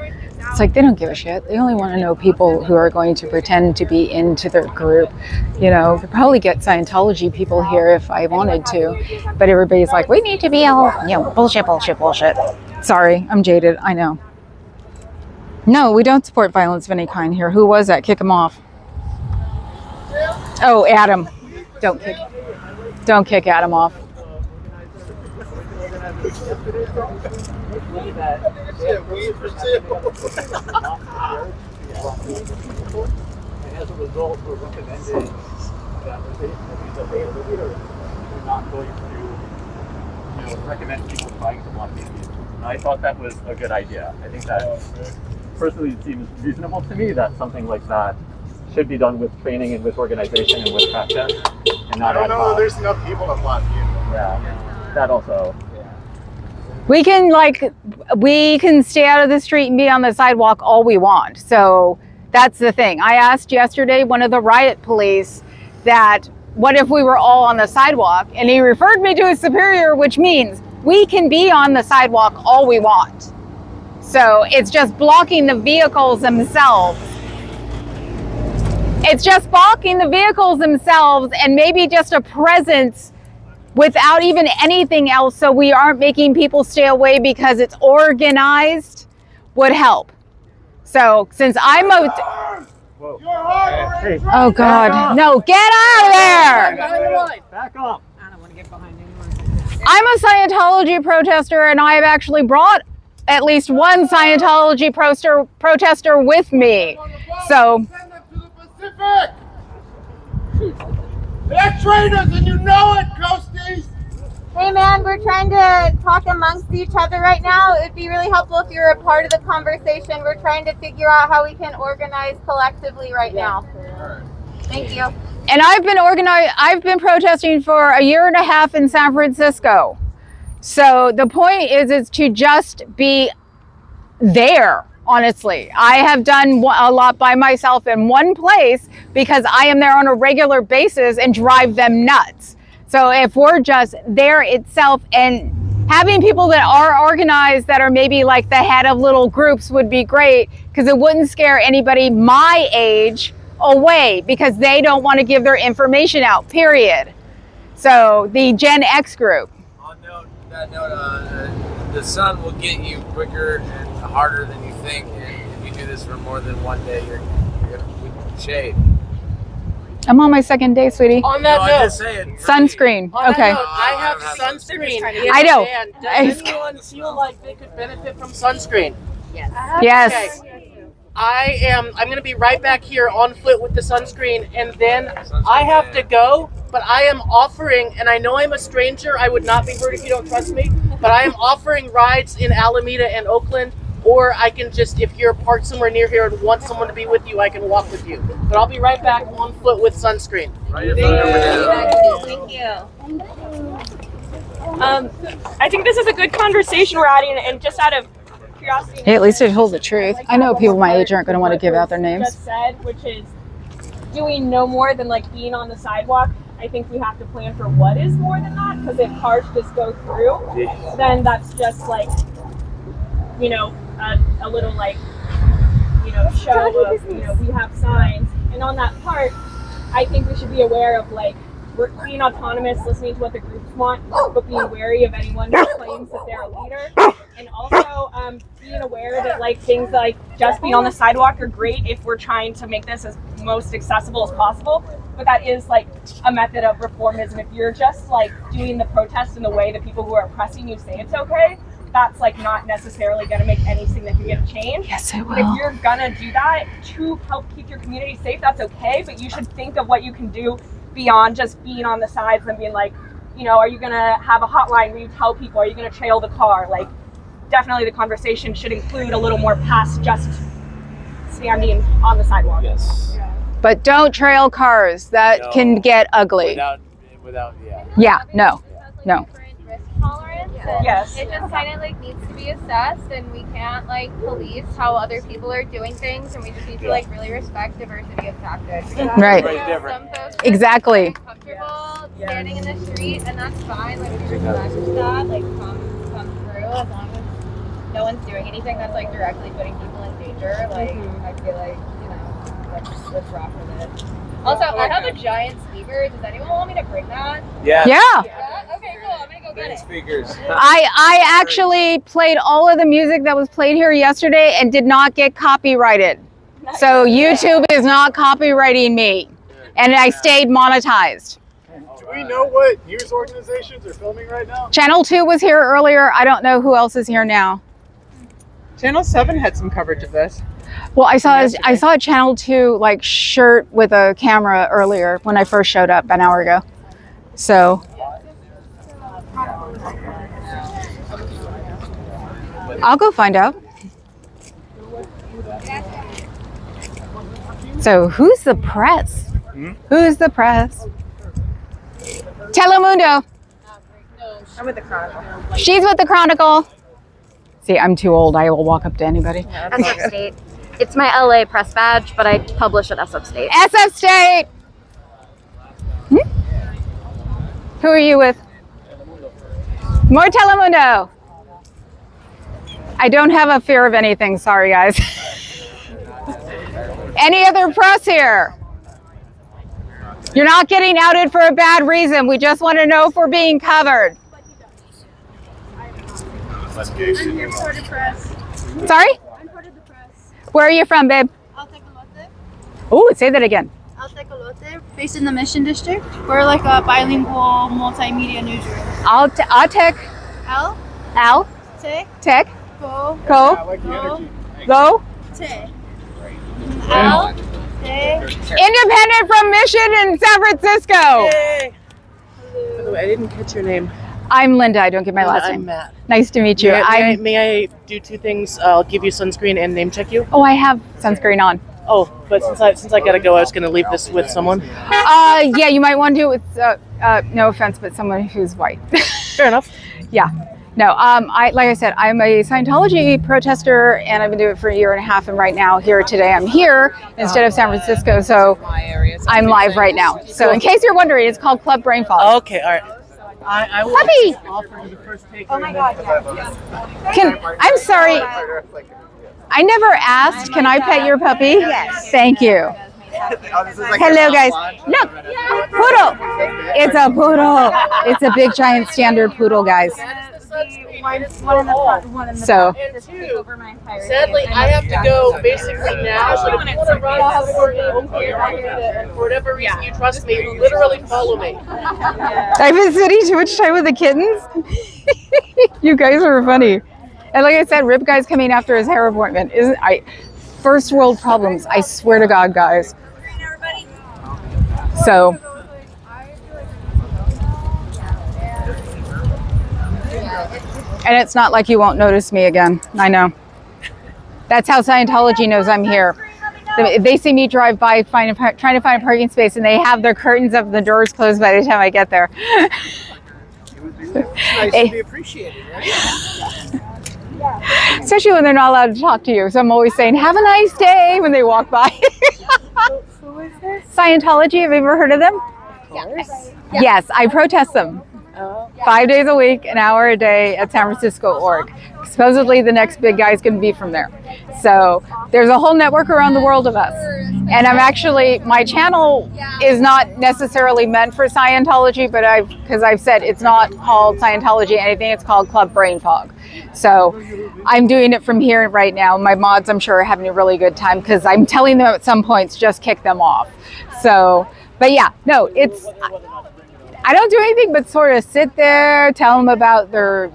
It's like they don't give a shit. They only want to know people who are going to pretend to be into their group. They'd probably get Scientology people here if I wanted to, but everybody's like, we need to be all, bullshit. Sorry, I'm jaded. I know. No, we don't support violence of any kind here. Who was that? Kick him off. Oh, Adam. Don't kick Adam off. As a result, we're recommending that we're not going to recommend people trying to block these meetings. And I thought that was a good idea. I think that personally it seems reasonable to me that something like that should be done with training and with organization and with practice, and not ad hoc. There's enough people to block you. Yeah, that also. We can stay out of the street and be on the sidewalk all we want. So that's the thing. I asked yesterday one of the riot police that what if we were all on the sidewalk, and he referred me to his superior, which means we can be on the sidewalk all we want. So it's just blocking the vehicles themselves. It's just blocking the vehicles themselves and maybe just a presence without even anything else, so we aren't making people stay away because it's organized, would help. So since I'm oh God, no, get out of there! Back up. I don't want to get behind anyone. I'm a Scientology protester, and I have actually brought at least one Scientology protester with me. So they're traitors and you know it, Ghosties! Hey man, we're trying to talk amongst each other right now. It'd be really helpful if you're a part of the conversation. We're trying to figure out how we can organize collectively right now. Thank you. And I've been protesting for a year and a half in San Francisco. So the point is to just be there, honestly. I have done a lot by myself in one place because I am there on a regular basis and drive them nuts. So if we're just there itself and having people that are organized that are maybe like the head of little groups would be great, because it wouldn't scare anybody my age away because they don't want to give their information out, period. So the Gen X group. On that note, the sun will get you quicker and harder than you think, and if you do this for more than one day, you're gonna shade. I'm on my second day, sweetie. On that note, I'm just saying, sunscreen. on Okay. that note, I have sunscreen. I know. Does anyone feel like they could benefit from sunscreen? Yes. Okay. I'm going to be right back here on foot with the sunscreen, and then I have to go, but I am offering, and I know I'm a stranger, I would not be hurt if you don't trust me, but I am offering rides in Alameda and Oakland, or I can just, if you're parked somewhere near here and want someone to be with you, I can walk with you. But I'll be right back on foot with sunscreen. Thank you. I think this is a good conversation we're having, and just out of curiosity. Hey, at least it holds the truth. I know people my age aren't going to want to give out their names. Just said, which is doing no more than like being on the sidewalk. I think we have to plan for what is more than that, because if cars just go through, then that's just like, a little like, show of, we have signs. And on that part, I think we should be aware of like, we're being autonomous, listening to what the groups want, but being wary of anyone who claims that they're a leader. And also being aware that like things like just being on the sidewalk are great if we're trying to make this as most accessible as possible. But that is like a method of reformism. If you're just like doing the protest in the way that people who are oppressing you say it's okay, that's like not necessarily going to make any significant change. Yes, it will. But if you're going to do that to help keep your community safe, that's okay. But you should think of what you can do beyond just being on the sides and being like, you know, are you gonna have a hotline where you tell people? Are you gonna trail the car? Like, definitely the conversation should include a little more past just standing on the sidewalk. Yes. But don't trail cars. That can get ugly. Without, Yeah, no. Tolerance. Yes. It just kind of like needs to be assessed, and we can't like police how other people are doing things, and we just need to like really respect diversity of tactics. Right. Some folks are Exactly. comfortable standing in the street, and that's fine. Like we respect that. Like come through as long as no one's doing anything that's like directly putting people in danger. Like I feel like, you know, let's rock with it. Also, I have a giant speaker. Does anyone want me to bring that? Yeah. Yeah. Okay, cool. I'm gonna go get it. Speakers. I actually played all of the music that was played here yesterday and did not get copyrighted. So YouTube is not copywriting me. And I stayed monetized. Do we know what news organizations are filming right now? Channel 2 was here earlier. I don't know who else is here now. Channel 7 had some coverage of this. Well, I saw a Channel 2 like shirt with a camera earlier when I first showed up an hour ago. So I'll go find out. So who's the press? Who's the press? Telemundo. I'm with the Chronicle. She's with the Chronicle. See, I'm too old. I will walk up to anybody. SF State. It's my LA press badge, but I publish at SF State. SF State. Who are you with? More Telemundo. I don't have a fear of anything. Sorry, guys. Any other press here? You're not getting outed for a bad reason. We just want to know if we're being covered. I'm here for the press. Sorry? I'm part of the press. Where are you from, babe? Oldtifa. Oh, say that again. Oldtifa, based in the Mission District. We're like a bilingual multimedia newsroom. Tech. Al. Tech. Go. Go. Te. Independent from Mission in San Francisco. Yay. By the way, I didn't catch your name. I'm Linda. I don't get my last name. I'm Matt. Nice to meet you. May I do two things? I'll give you sunscreen and name check you. Oh, I have sunscreen on. Oh, but since I gotta go, I was gonna leave this with someone. Yeah, you might want to do it with, no offense, but someone who's white. Fair enough. Yeah. No, like I said, I'm a Scientology protester, and I've been doing it for a year and a half. And right now, here today, I'm here instead of San Francisco, so I'm live right now. So in case you're wondering, it's called Club Brain Fog. Okay, all right. I will Puppy! offer you the first take. Oh my God, I'm sorry. I never asked. Can I pet your puppy? Yes. Thank you. Hello, guys. Look, poodle. It's a poodle. It's a big, giant, standard poodle, guys. So, sadly, I have to go basically now. But if you want to run for whatever reason you trust me, literally follow me. I've been sitting too much time with the kittens. You guys are funny. And like I said, Rip Guy's coming after his hair appointment. First world problems, I swear to God, guys. So, and it's not like you won't notice me again. I know. That's how Scientology knows I'm here. They see me drive by trying to find a parking space, and they have their curtains up and the doors closed by the time I get there. It's nice to be appreciated, right? Especially when they're not allowed to talk to you. So I'm always saying, have a nice day when they walk by. Who is this? Scientology, have you ever heard of them? Yes. Yes, I protest them. 5 days a week, an hour a day at San Francisco org. Supposedly the next big guy is going to be from there. So there's a whole network around the world of us. And I'm actually, my channel is not necessarily meant for Scientology, but because I've said it's not called Scientology anything, it's called Club Brain Fog. So I'm doing it from here right now. My mods, I'm sure, are having a really good time because I'm telling them at some points, just kick them off. So, but yeah, no, I don't do anything but sort of sit there, tell them about their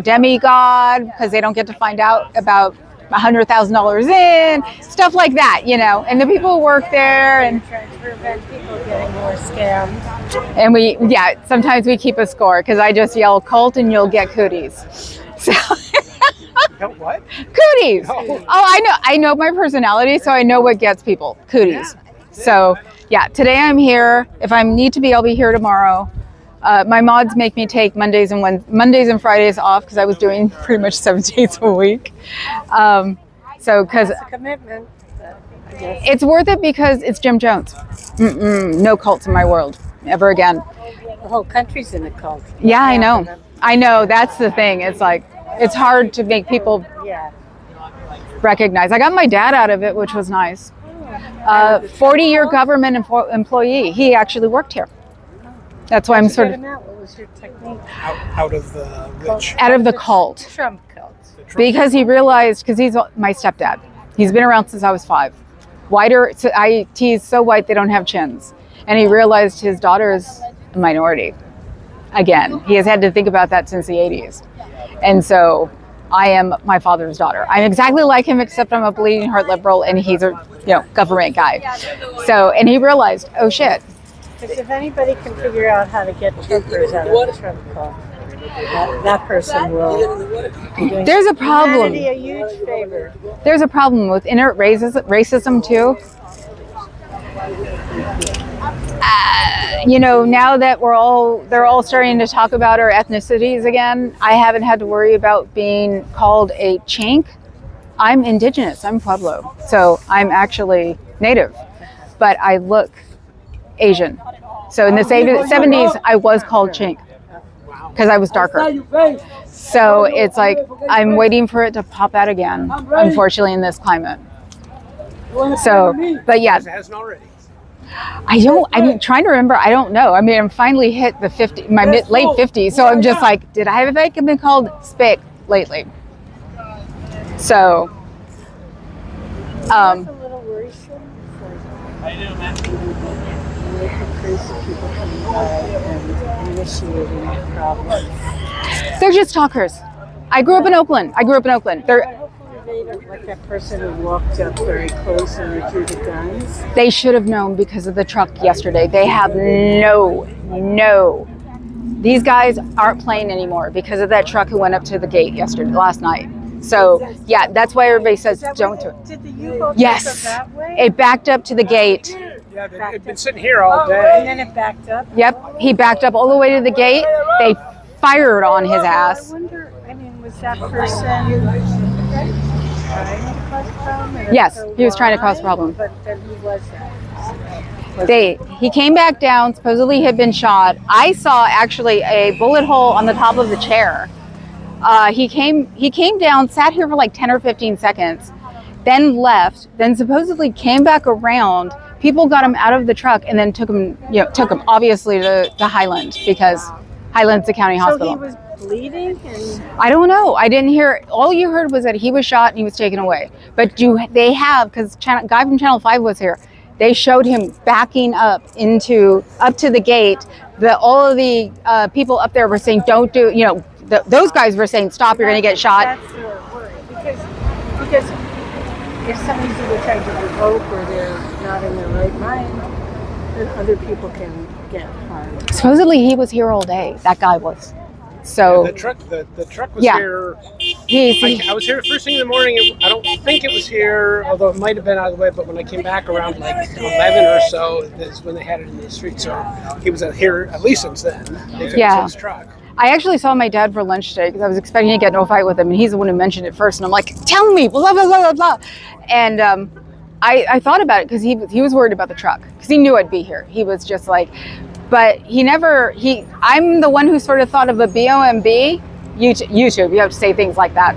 demigod, because they don't get to find out about $100,000 in, stuff like that, you know. And the people who work there, and trying to prevent people getting more scammed. and sometimes we keep a score because I just yell cult and you'll get cooties. So What? cooties. Oh, I know my personality, so I know what gets people. Cooties. So yeah, today I'm here. If I need to be, I'll be here tomorrow. My mods make me take Mondays and Fridays off because I was doing pretty much 7 days a week. Because It's a commitment. I guess. it's worth it because it's Jim Jones. No cults in my world ever again. The whole country's in a cult. Yeah, I know. I know. That's the thing. It's like it's hard to make people Yeah. recognize. I got my dad out of it, which was nice. 40-year government employee. He actually worked here. That's why I'm sort of What was your technique? Out of the which? out of the cult. Trump cult. Because he realized, because he's my stepdad. He's been around since I was 5. Whiter, so he's so white they don't have chins. And he realized his daughter is a minority. Again, he has had to think about that since the 80s. And so I am my father's daughter. I'm exactly like him, except I'm a bleeding heart liberal and he's a government guy. So, and he realized, oh shit. Because if anybody can figure out how to get Trumpers out of the Trump cult, that person will be doing There's a problem. humanity a huge favor. There's a problem with inert racism too. Now that they're all starting to talk about our ethnicities again, I haven't had to worry about being called a chink. I'm indigenous, I'm Pueblo, so I'm actually native, but I look Asian. So in the 70s, I was called chink because I was darker. So it's like, I'm waiting for it to pop out again, unfortunately, in this climate. So, but yeah. It hasn't already. I'm trying to remember. I don't know. I mean, I'm finally hit the late 50s. So I'm just like, did I have been called spick lately? So, It's a little worrisome. How you doing, man? Crazy people coming by and initiating problems. They're just talkers. I grew up in Oakland. They're Hopefully they don't, like that person who walked up very close and they drew the guns. They should have known because of the truck yesterday. They have no. These guys aren't playing anymore because of that truck who went up to the gate last night. So yeah, that's why everybody says don't do it. Did the U-Haul Yes, that way? it backed up to the gate. Yeah, they've been sitting here all day. And then it backed up? Yep, he backed up all the way to the gate. They fired on his ass. I wonder, was that person trying to cause a problem? Yes, he was trying to cause a problem. But then who was that? He came back down, supposedly had been shot. I saw actually a bullet hole on the top of the chair. He came down, sat here for like 10 or 15 seconds, then left, then supposedly came back around. People got him out of the truck and then took him obviously to Highland because Highland's the county hospital. So he was bleeding? I don't know. I didn't hear. All you heard was that he was shot and he was taken away. But because guy from Channel 5 was here, they showed him backing up to the gate. All of the people up there were saying, don't do, those guys were saying, stop, you're going to get shot. That's the worry. Because if somebody's either trying to revoke or they're not in their right mind, then other people can get harmed. Supposedly he was here all day. That guy was. So the truck was here. I was here first thing in the morning. I don't think it was here, although it might have been out of the way. But when I came back around like 11 or so, is when they had it in the street. So he was here at least since then. They fixed his truck. I actually saw my dad for lunch today because I was expecting to get into a fight with him, and he's the one who mentioned it first. And I'm like, tell me, blah blah blah blah blah. And I thought about it because he was worried about the truck because he knew I'd be here. He was just like. But I'm the one who sort of thought of a BOMB, YouTube, you have to say things like that.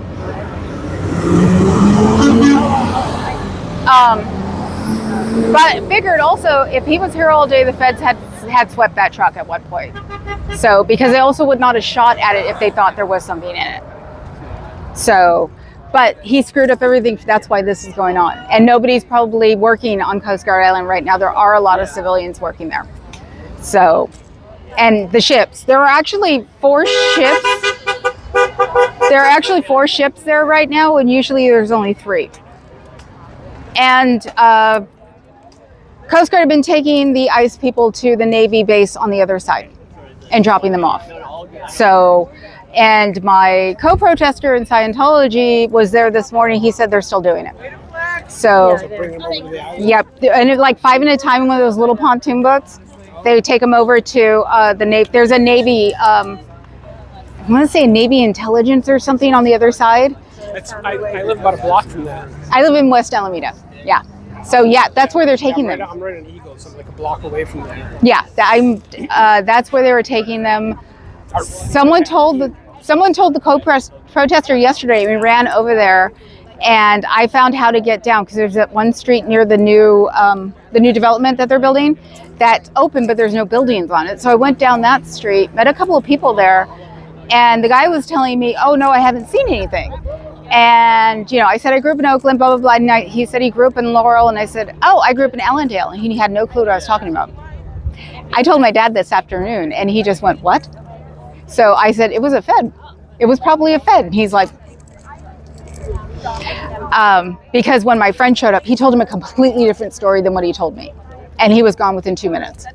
But figured also, if he was here all day, the feds had swept that truck at one point. So, because they also would not have shot at it if they thought there was something in it. So, but he screwed up everything. That's why this is going on. And nobody's probably working on Coast Guard Island right now. There are a lot of civilians working there. So, and the ships. There are actually 4 ships There are actually 4 ships there right now, and usually there's only 3. And Coast Guard have been taking the ICE people to the Navy base on the other side and dropping them off. So, and my co-protester in Scientology was there this morning. He said they're still doing it. So, yep. And like 5 at a time in one of those little pontoon boats. They take them over to the Navy. There's a Navy, I want to say Navy intelligence or something on the other side. I live about a block from that. I live in West Alameda. Yeah. So yeah, that's where they're taking them. I'm right on Eagle, so I'm like a block away from there. Yeah, that's where they were taking them. Someone told the co-protester yesterday. We ran over there, and I found how to get down because there's that one street near the new development that they're building that's open, but there's no buildings on it. So I went down that street, met a couple of people there, and the guy was telling me, "Oh no, I haven't seen anything." And, I said, I grew up in Oakland, blah, blah, blah. And he said he grew up in Laurel. And I said, oh, I grew up in Allendale. And he had no clue what I was talking about. I told my dad this afternoon, and he just went, what? So I said, it was a Fed. It was probably a Fed. And he's like, because when my friend showed up, he told him a completely different story than what he told me. And he was gone within 2 minutes.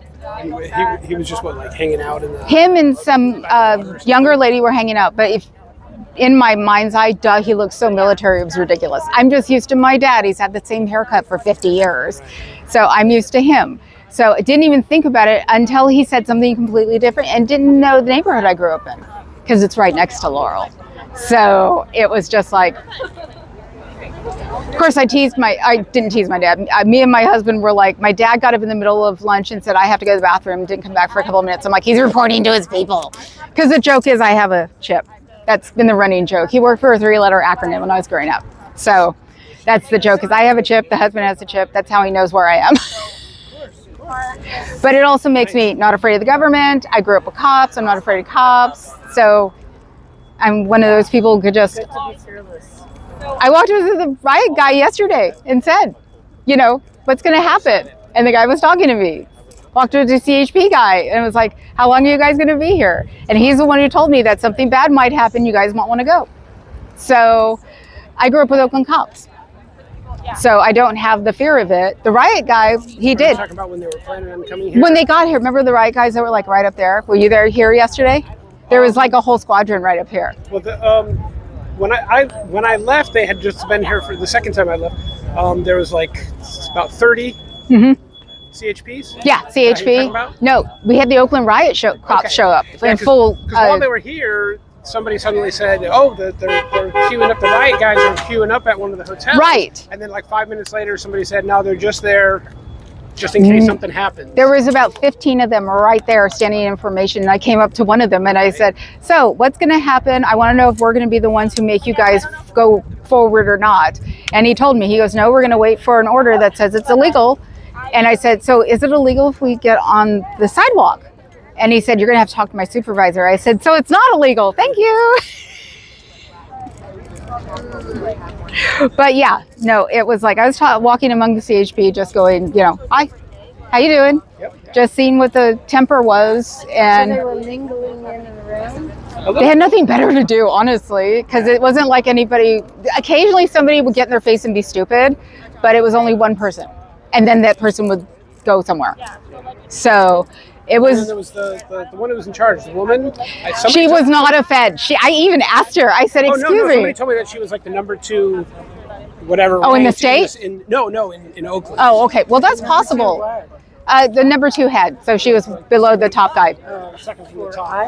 He was just, hanging out in the... Him and some younger lady were hanging out. But in my mind's eye, he looks so military, it was ridiculous. I'm just used to my dad. He's had the same haircut for 50 years. So I'm used to him. So I didn't even think about it until he said something completely different and didn't know the neighborhood I grew up in because it's right next to Laurel. So it was just like, of course I didn't tease my dad. Me and my husband were like, my dad got up in the middle of lunch and said, I have to go to the bathroom, didn't come back for a couple of minutes. I'm like, he's reporting to his people. Because the joke is I have a chip. That's been the running joke. He worked for a 3-letter acronym when I was growing up. So that's the joke, is I have a chip, the husband has a chip. That's how he knows where I am. But it also makes me not afraid of the government. I grew up with cops. I'm not afraid of cops. So I'm one of those people who could just... I walked up to the riot guy yesterday and said, what's going to happen? And the guy was talking to me. Walked to the CHP guy and was like, how long are you guys going to be here? And he's the one who told me that something bad might happen. You guys might want to go. So I grew up with Oakland cops. So I don't have the fear of it. The riot guy, he did. Talking about when they were planning on coming here? When they got here, remember the riot guys that were like right up there? Were you here yesterday? There was like a whole squadron right up here. Well, when I left, they had just been here for the second time I left. There was about 30. Mm-hmm. CHPs? Yeah, CHP. No, we had the Oakland riot cops show up in full. Because while they were here, somebody suddenly said, "Oh, they're queuing up. The riot guys are queuing up at one of the hotels." Right. And then 5 minutes later, somebody said, "No, they're just there, just in case something happens." There was about 15 of them right there standing in information, and I came up to one of them and I said, "So, what's going to happen? I want to know if we're going to be the ones who make you guys go forward or not." And he told me, he goes, "No, we're going to wait for an order that says it's illegal." And I said, so is it illegal if we get on the sidewalk? And he said, you're going to have to talk to my supervisor. I said, so it's not illegal. Thank you. But yeah, no, it was like I was walking among the CHP just going, hi, how you doing? Yep. Just seeing what the temper was. And so they were mingling in and around? They had nothing better to do, honestly, because it wasn't like anybody, occasionally somebody would get in their face and be stupid, but it was only one person. And then that person would go somewhere. So it was... And there was the one who was in charge, the woman. She was not a Fed. I even asked her. I said, excuse me. Somebody told me that she was like the number 2, whatever. Oh, in the state? In Oakland. Oh, okay. Well, that's possible. The number 2 head. So she was below the top guy. Second from the top.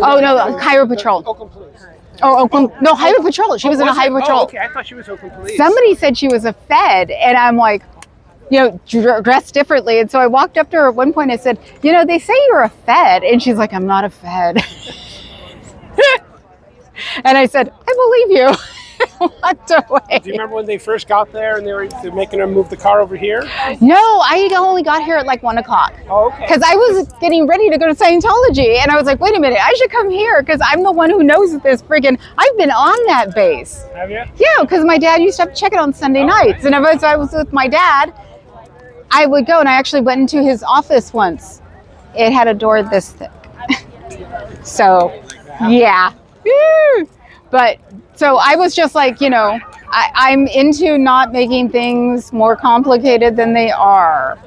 Oh, no, Highway Patrol. Oakland Police. Oh, Oakland. No, Highway Patrol. She was in a Highway Patrol. Oh, okay. I thought she was Oakland Police. Somebody said she was a Fed, and I'm like, dressed differently. And so I walked up to her at one point and said, they say you're a Fed. And she's like, I'm not a Fed. And I said, I believe you. Walked away. Do you remember when they first got there and they're making them move the car over here? No, I only got here at 1 o'clock. Oh, okay. Because I was getting ready to go to Scientology. And I was like, wait a minute, I should come here because I'm the one who knows this friggin', I've been on that base. Have you? Yeah, because my dad used to have to check it on Sunday nights. And if I was with my dad, I would go, and I actually went into his office once. It had a door this thick. So, yeah. But so I was just like, you know, I'm into not making things more complicated than they are.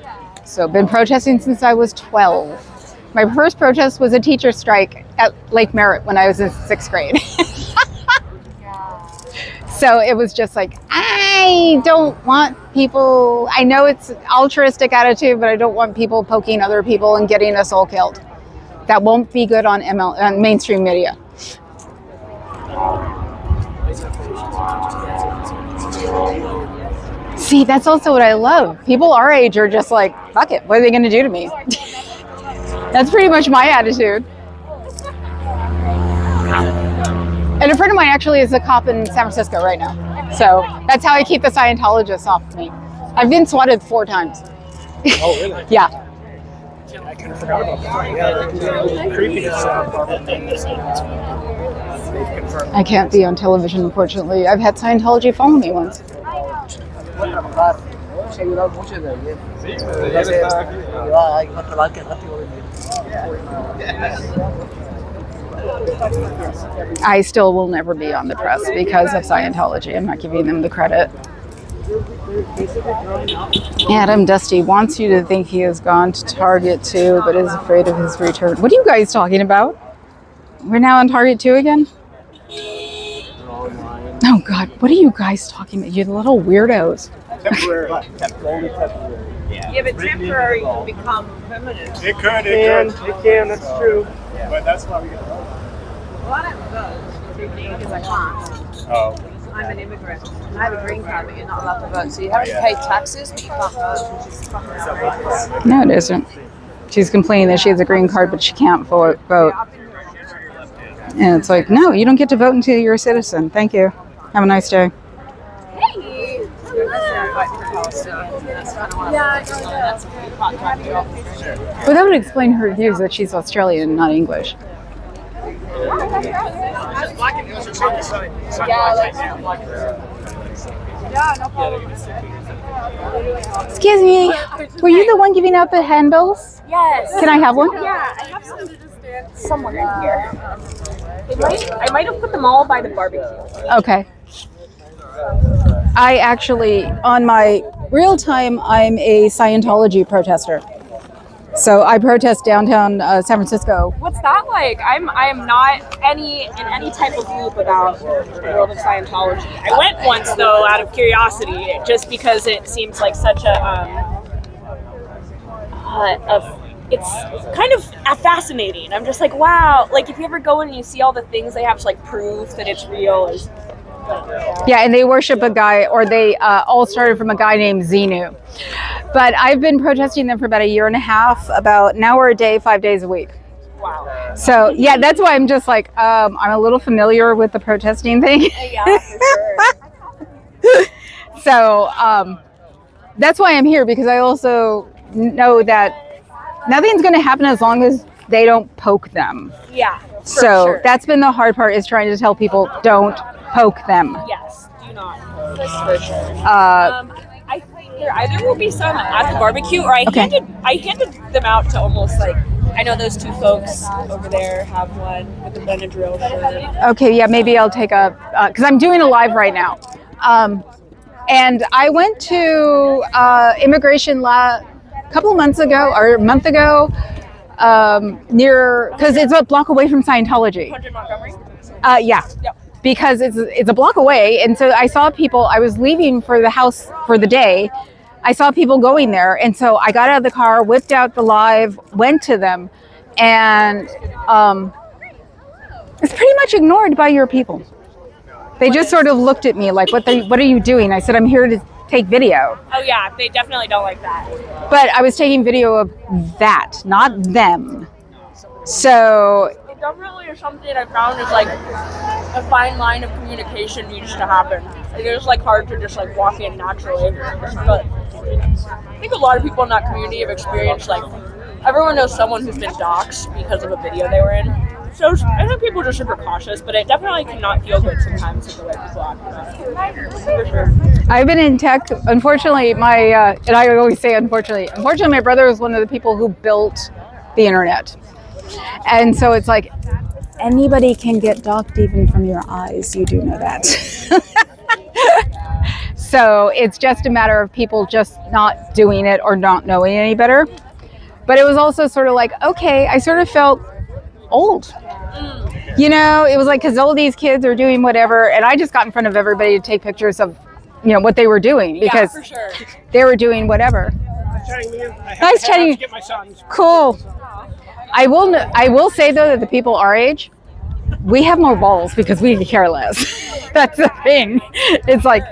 So I've been protesting since I was 12. My first protest was a teacher strike at Lake Merritt when I was in 6th grade. So it was just like, I don't want people, I know it's altruistic attitude, but I don't want people poking other people and getting us all killed. That won't be good on on mainstream media. See, that's also what I love. People our age are just like, fuck it, what are they going to do to me? That's pretty much my attitude. And a friend of mine actually is a cop in San Francisco right now. So that's how I keep the Scientologists off me. I've been swatted 4 times. Oh, really? Yeah. I kind of forgot about that. Yeah, that can be a little creepy. I can't be on television, unfortunately. I've had Scientology follow me once. I still will never be on the press because of Scientology. I'm not giving them the credit. Adam Dusty wants you to think he has gone to Target 2, but is afraid of his return. What are you guys talking about? We're now on Target 2 again? Oh God, what are you guys talking about? You little weirdos. Temporary. Yeah, but temporary can become permanent. It can, that's true. But that's why we get Well, I don't vote because I can't. Oh. I'm an immigrant. I have a green card, but you're not allowed to vote. So you have to pay taxes, but you can't vote, which is fucking outrageous. No, it isn't. She's complaining that she has a green card, but she can't vote. And it's like, no, you don't get to vote until you're a citizen. Thank you. Have a nice day. Hey! But that would explain her views that she's Australian and not English. Excuse me, were you the one giving out the handbills? Yes. Can I have one? Yeah, I have some somewhere in here. I might have put them all by the barbecue. Okay. I actually, on my real time, I'm a Scientology protester. So I protest downtown San Francisco. What's that like? I am not in any type of loop about the world of Scientology. I went once though, out of curiosity, just because it seems like such it's kind of fascinating. I'm just like, wow. Like if you ever go in and you see all the things they have to like prove that it's real. Yeah, and they worship a guy, or they all started from a guy named Xenu. But I've been protesting them for about 1.5 years, about an hour a day, 5 days a week. Wow. So yeah, that's why I'm just like, I'm a little familiar with the protesting thing. Yeah, for sure. So that's why I'm here, because I also know that nothing's going to happen as long as they don't poke them. Yeah. So sure. that's been the hard part, is trying to tell people don't poke them. Yes, do not. For sure. I think there either will be some at the barbecue, or I handed them out to almost like, I know those 2 folks over there have one with the Benadryl shirt. Okay, yeah, maybe I'll take because I'm doing a live right now. And I went to immigration a couple of months ago, or a month ago, near, because it's a block away from Scientology. 100 Montgomery? Yeah. Yep. Because it's a block away, and so I saw people. I was leaving for the house for the day. I saw people going there, and so I got out of the car, whipped out the live, went to them, and it's pretty much ignored by your people. They just sort of looked at me like, "What are you doing?" I said, "I'm here to take video." Oh yeah, they definitely don't like that. But I was taking video of that, not them. So Definitely is something I found is like a fine line of communication needs to happen. It is like hard to just like walk in naturally. But I think a lot of people in that community have experienced, like, everyone knows someone who's been doxxed because of a video they were in. So I think people are just super cautious, but it definitely cannot feel good sometimes with the way people act about it. For sure. I've been in tech. Unfortunately, and I always say unfortunately, my brother was one of the people who built the internet. And so it's like, anybody can get docked even from your eyes. You do know that. So it's just a matter of people just not doing it or not knowing any better. But it was also sort of like, okay, I sort of felt old. You know, it was like, because all these kids are doing whatever, and I just got in front of everybody to take pictures of, you know, what they were doing, because for sure. they were doing whatever. Nice chatting. Get my sons. Cool. I will say though that the people our age, we have more balls because we can care less. That's the thing. It's like,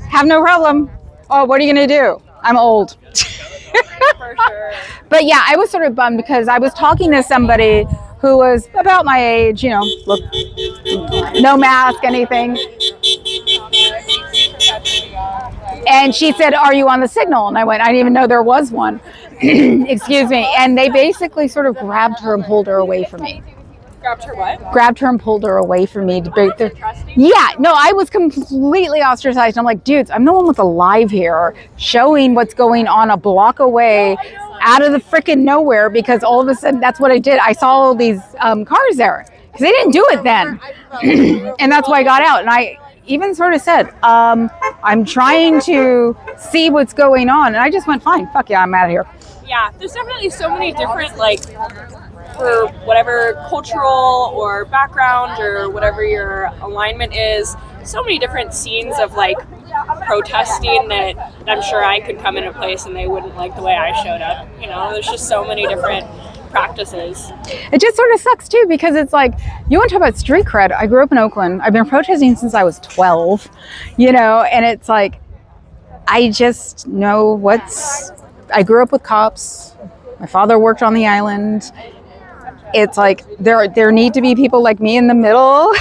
have no problem. Oh, what are you gonna do? I'm old. For sure. But yeah, I was sort of bummed because I was talking to somebody who was about my age, you know, look, no mask, anything. And she said, "Are you on the signal?" And I went, "I didn't even know there was one." Excuse me. And they basically sort of grabbed her and pulled her away from me. Grabbed her what? Grabbed her and pulled her away from me to break the. Yeah, no, I was completely ostracized. I'm like, dudes, I'm the one with the live here, showing what's going on a block away, out of the freaking nowhere, because all of a sudden that's what I did. I saw all these cars there because they didn't do it then, and that's why I got out. And I even sort of said, I'm trying to see what's going on, and I just went, fine, fuck yeah, I'm out of here. Yeah, there's definitely so many different, like, for whatever cultural or background or whatever your alignment is, so many different scenes of like protesting that I'm sure I could come in a place and they wouldn't like the way I showed up. You know, there's just so many different practices. It just sort of sucks too, because it's like, you want to talk about street cred. I grew up in Oakland. I've been protesting since I was 12, you know, and it's like, I just know I grew up with cops. My father worked on the island. It's like there need to be people like me in the middle.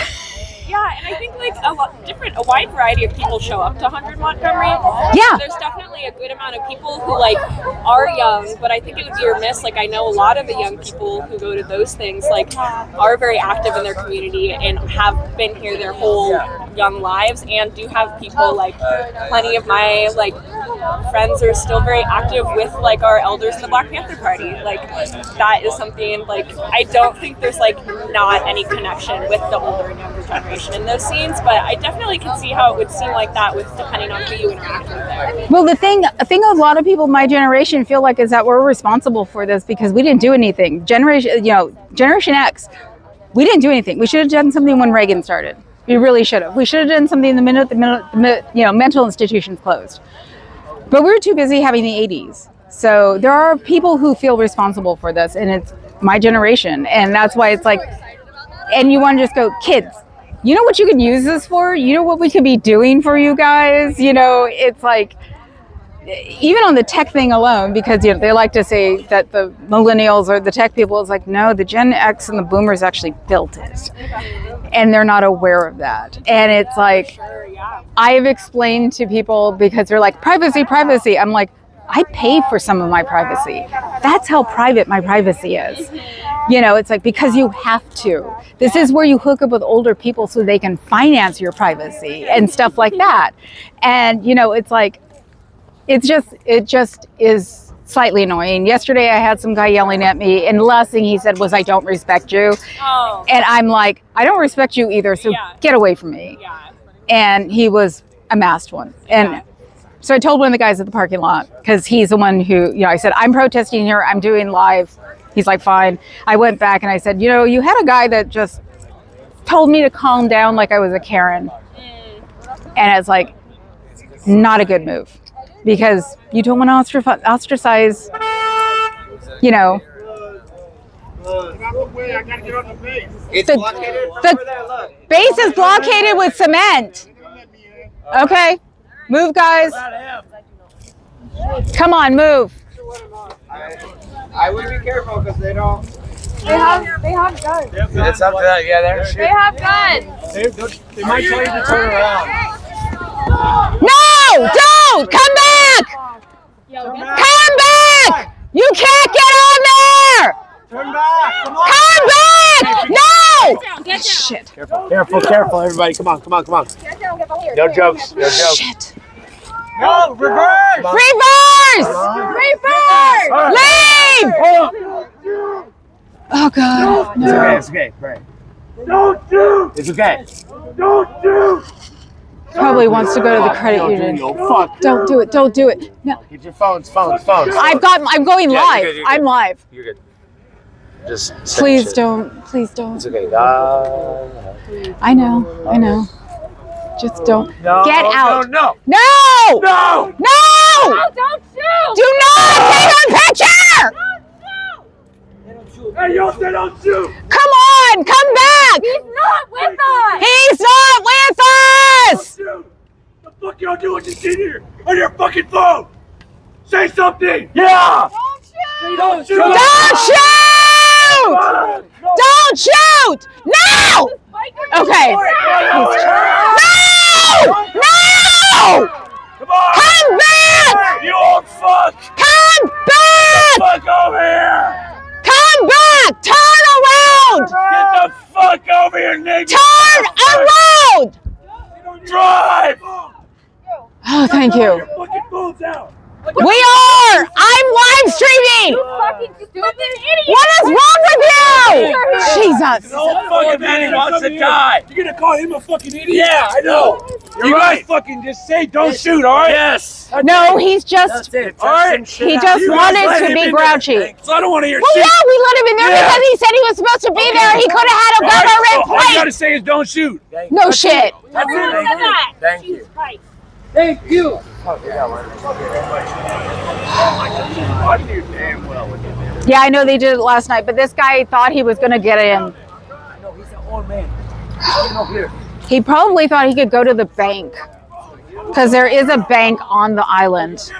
Yeah, and I think like a wide variety of people show up to 100 Montgomery. Yeah. There's definitely a good amount of people who like are young, but I think it would be remiss. Like I know a lot of the young people who go to those things like are very active in their community and have been here their whole young lives, and do have people like plenty of my like friends are still very active with like our elders in the Black Panther Party. Like that is something like I don't think there's like not any connection with the older and younger generation in those scenes, but I definitely can see how it would seem like that with depending on who you interact with there. Well, the thing a lot of people my generation feel like is that we're responsible for this because we didn't do anything. Generation X, we didn't do anything. We should have done something when Reagan started. We really should have. We should have done something the minute mental institutions closed. But we were too busy having the 80s. So there are people who feel responsible for this, and it's my generation. And that's why it's like, and you want to just go, kids, you know what you could use this for? You know what we could be doing for you guys? You know, it's like, even on the tech thing alone, because you know they like to say that the millennials or the tech people, is like, no, the Gen X and the boomers actually built it. And they're not aware of that. And it's like, I've explained to people because they're like, privacy. I'm like, I pay for some of my privacy. That's how private my privacy is. You know, it's like, because you have to. This is where you hook up with older people so they can finance your privacy and stuff like that. And, you know, it's like, it just is slightly annoying. Yesterday I had some guy yelling at me, and the last thing he said was, I don't respect you. Oh. And I'm like, I don't respect you either, so get away from me. Yeah. And he was a masked one. And so I told one of the guys at the parking lot, because he's the one who, you know, I said, I'm protesting here, I'm doing live. He's like, fine. I went back and I said, you know, you had a guy that just told me to calm down like I was a Karen. And it's like, not a good move. Because you don't want to ostracize, you know. It's blockaded. The base is blockaded with cement. Okay, move, guys. Come on, move. I would be careful because they don't. They have guns. It's up to that. Yeah, they're shooting. They have guns. They might tell you to turn around. No! Don't! Come back! Come back! You can't get on there! Turn back! Come back! No! Get down. Shit. Careful, everybody. Come on. No jokes. Shit. No, reverse! Leave! Oh, God. No. It's okay. Right. Don't shoot! It's okay. Don't shoot! Probably wants to go to the credit union. Fuck. Don't do it. Don't do it. No. Get your phones. I'm going Yeah, live. you're good. I'm live. You're good. Just Please don't. Please don't. It's okay. I know. Just don't. No, Get out. No. No! No! No! Don't shoot! Do not take our picture! Hey, y'all said don't shoot! Come on! Come back! He's not with us! He's not with us! Don't shoot! The fuck y'all doing just in here? On your fucking phone! Say something! Yeah! Don't shoot! Don't shoot! Don't shoot! No! Okay. No! No! Come on! Come back! You old fuck! Come back! Fuck over here! Come back! Turn around! Get the fuck over here, nigga! Turn around! Drive! Oh, thank you. Your fucking phone's out! We are! I'm live streaming! Fucking stupid idiot! What is wrong with you? Jesus. An old fucking man who wants to die! You're gonna call him a fucking idiot? Yeah, I know! You guys fucking just say don't shoot, alright? Yes! No, he's just, Alright? he just wanted to be grouchy. So I don't want to hear Well, shit! yeah, we let him in there because he said he was supposed to be there. He could have had a government All you plate. gotta say is don't shoot! No shit. Everyone said that! Thank you. Jesus Christ. Thank you! Yeah, I know they did it last night, but this guy thought he was going to get in. No, he's an old man. He probably thought he could go to the bank because there is a bank on the island.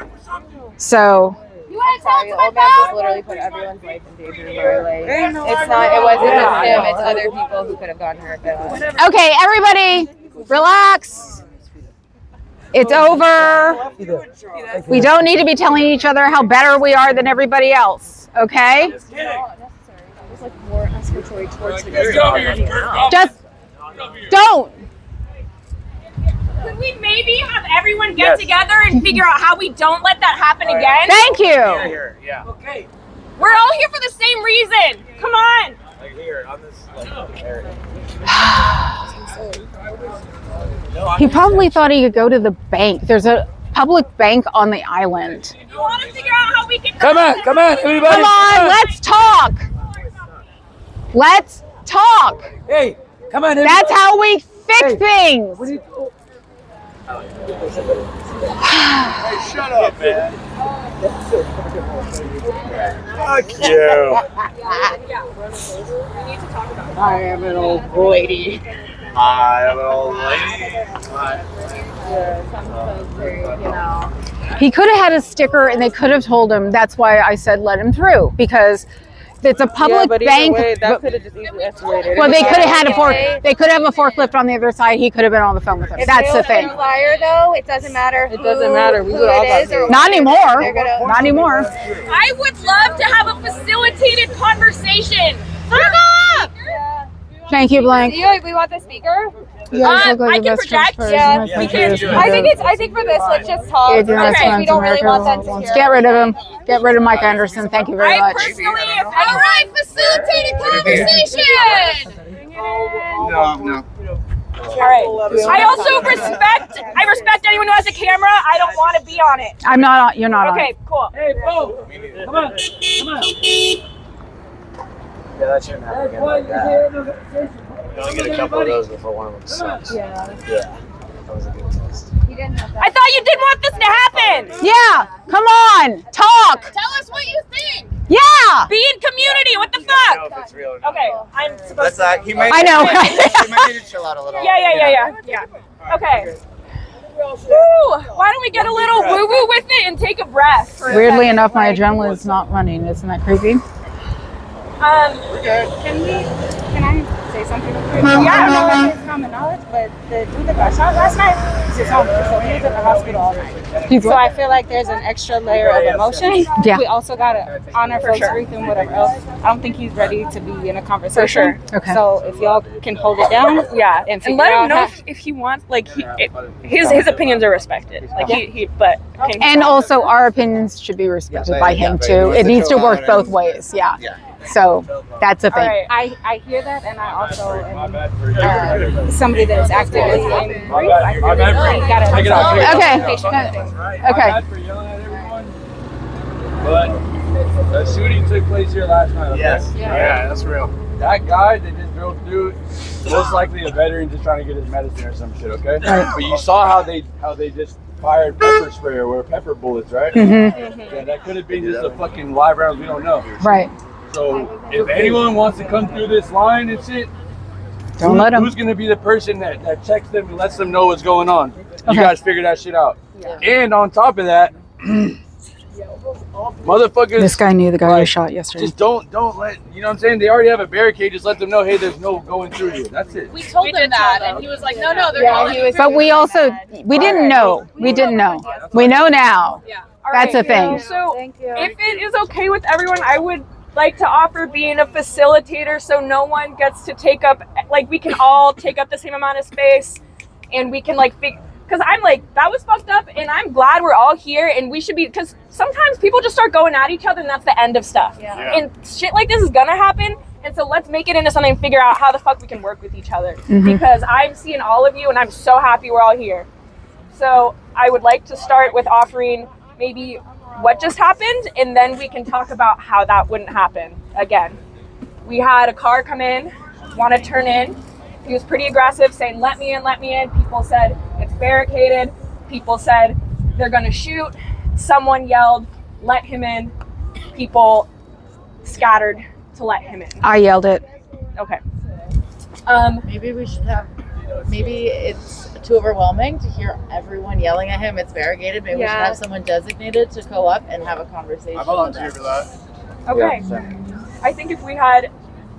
So, You want to tell Sorry, us the old about man that? just literally put everyone's life in danger. Really. It's not. It wasn't just him. It's other people who could have gotten hurt. okay, everybody, relax. It's over. We don't need to be telling each other how better we are than everybody else, okay? It was like more escalatory towards the Just don't. Could we maybe have everyone get together and figure out how we don't let that happen again? Thank you. Yeah. Okay. We're all here for the same reason. Come on. Like here, on this area. He probably thought he could go to the bank. There's a public bank on the island. You want to figure out how we can Come on, everybody. Come on, let's talk. Let's talk. Hey, come on. Everybody. That's how we fix things. Hey, shut up, man. Fuck you. I am an old lady. I am an old lady. He could have had a sticker and they could have told him that's why I said let him through because it's a public bank. That could have just easily escalated. Well, they could have had they could have a forklift on the other side. He could have been on the phone with him. That's the thing. Flyer though, it doesn't matter. It doesn't matter. We would all Not anymore. Not anymore. I would love to have a facilitated conversation. Fuck up! Thank you, Blank. We want the speaker. You guys look like I the can best project. person. Yeah, My we country is can. my I think good. it's. I think for this, let's just talk. You're doing Because nice we don't really want them to hear. Get rid of him. Get rid of Mike Anderson. Thank you very I much. personally, if anyone facilitated conversation. No. All right. I also respect anyone who has a camera. I don't want to be on it. I'm not on. You're not Okay, cool. Hey, Bo. Come on. Yeah, that shouldn't happen again like that. We only get a couple of those before one of them sucks. Yeah. That was a good test. I thought you didn't want this to happen. on. Yeah. Come on. Talk. Tell us what you think. Yeah. Be in community. What the I don't know fuck? if it's real or not. Okay, I'm supposed That's to. He might. I know. He might need to chill out a little. Yeah. Okay. Woo. Why don't we get a little woo-woo with it and take a breath? For a Weirdly second, enough, my right? adrenaline is not running. Isn't that creepy? Can I say something real quick? Yeah. I don't know if it's common knowledge, but the dude that got shot last night is his homie, so he was in the hospital all night. So I feel like there's an extra layer of emotion. Yeah. We also gotta honor folks' grief and whatever else. I don't think he's ready to be in a conversation. For sure. Okay. So if y'all can hold it down, and figure let him out know how- if he wants. Like his opinions are respected. Like but And also, our opinions should be respected by him too. It needs to work both ways. Yeah. So that's a thing. I hear that, and I also am somebody that is active in the group. I hear that you gotta Okay. For yelling at everyone, but the shooting took place here last night. Okay? Yes. Yeah, that's real. That guy that just drove through, most likely a veteran just trying to get his medicine or some shit. Okay. Right. But you saw how they just fired pepper spray or pepper bullets, right? Yeah, that could have been just a fucking live rounds. We don't know. Right. So if anyone wants to come through this line and shit, Don't let 'em. Who's going to be the person that checks them and lets them know what's going on? Okay. You guys figure that shit out. Yeah. And on top of that, motherfuckers. This guy knew the guy who was shot yesterday. Just don't let, you know what I'm saying? They already have a barricade. Just let them know, hey, there's no going through here. That's it. We told him that, and he was like, no, they're going. But we didn't know. We didn't know. We know now. Yeah. That's a thing. So if it is okay with everyone, I would like to offer being a facilitator so no one gets to take up, like we can all take up the same amount of space and we can because I'm like, that was fucked up and I'm glad we're all here and we should be, because sometimes people just start going at each other and that's the end of stuff. Yeah. And shit like this is gonna happen. And so let's make it into something and figure out how the fuck we can work with each other. Because I'm seeing all of you and I'm so happy we're all here. So I would like to start with offering maybe what just happened, and then we can talk about how that wouldn't happen again. We had a car come in, want to turn in. He was pretty aggressive, saying, let me in. People said, it's barricaded. People said, they're going to shoot. Someone yelled, let him in. People scattered to let him in. I yelled it. Okay. Maybe we should have, maybe it's too overwhelming to hear everyone yelling at him. It's variegated. Maybe we should have someone designated to go up and have a conversation. I volunteer for that. Okay. I think if we had,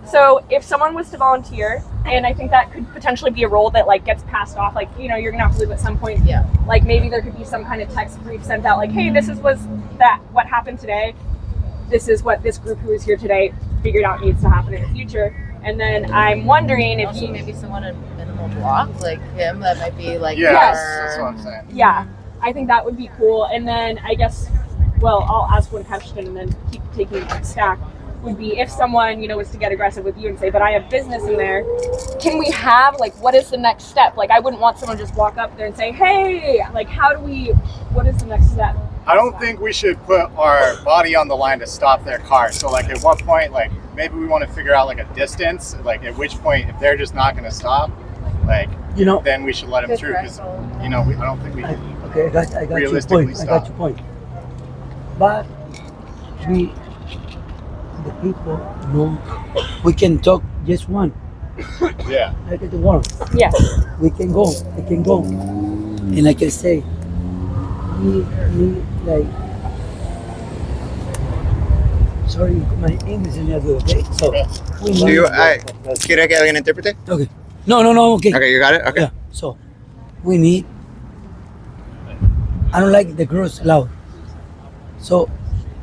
so if someone was to volunteer, and I think that could potentially be a role that gets passed off, you're gonna have to leave at some point. Yeah. Maybe there could be some kind of text brief sent out, hey, this is what happened today. This is what this group who is here today figured out needs to happen in the future. And then I'm wondering if maybe someone in minimal block like him that might be yes, that's what I'm saying. Yeah, I think that would be cool. And then I guess, I'll ask one question and then keep taking a stack. Would be if someone was to get aggressive with you and say, but I have business in there, can we have what is the next step? I wouldn't want someone to just walk up there and say, hey, what is the next step? I don't think we should put our body on the line to stop their car. So at what point, maybe we want to figure out a distance, at which point if they're just not going to stop, then we should let them through, because I don't think we can I got realistically your point. stop. I got your point. But the people know we can talk just one. Yeah. Like at the one. Yeah. We can go. And I can say, sorry, my English is not good, okay? So, ¿Quiere que alguien interprete? Okay. No, okay. Okay, you got it? Okay. Yeah. So, we need, I don't like the girls loud. So,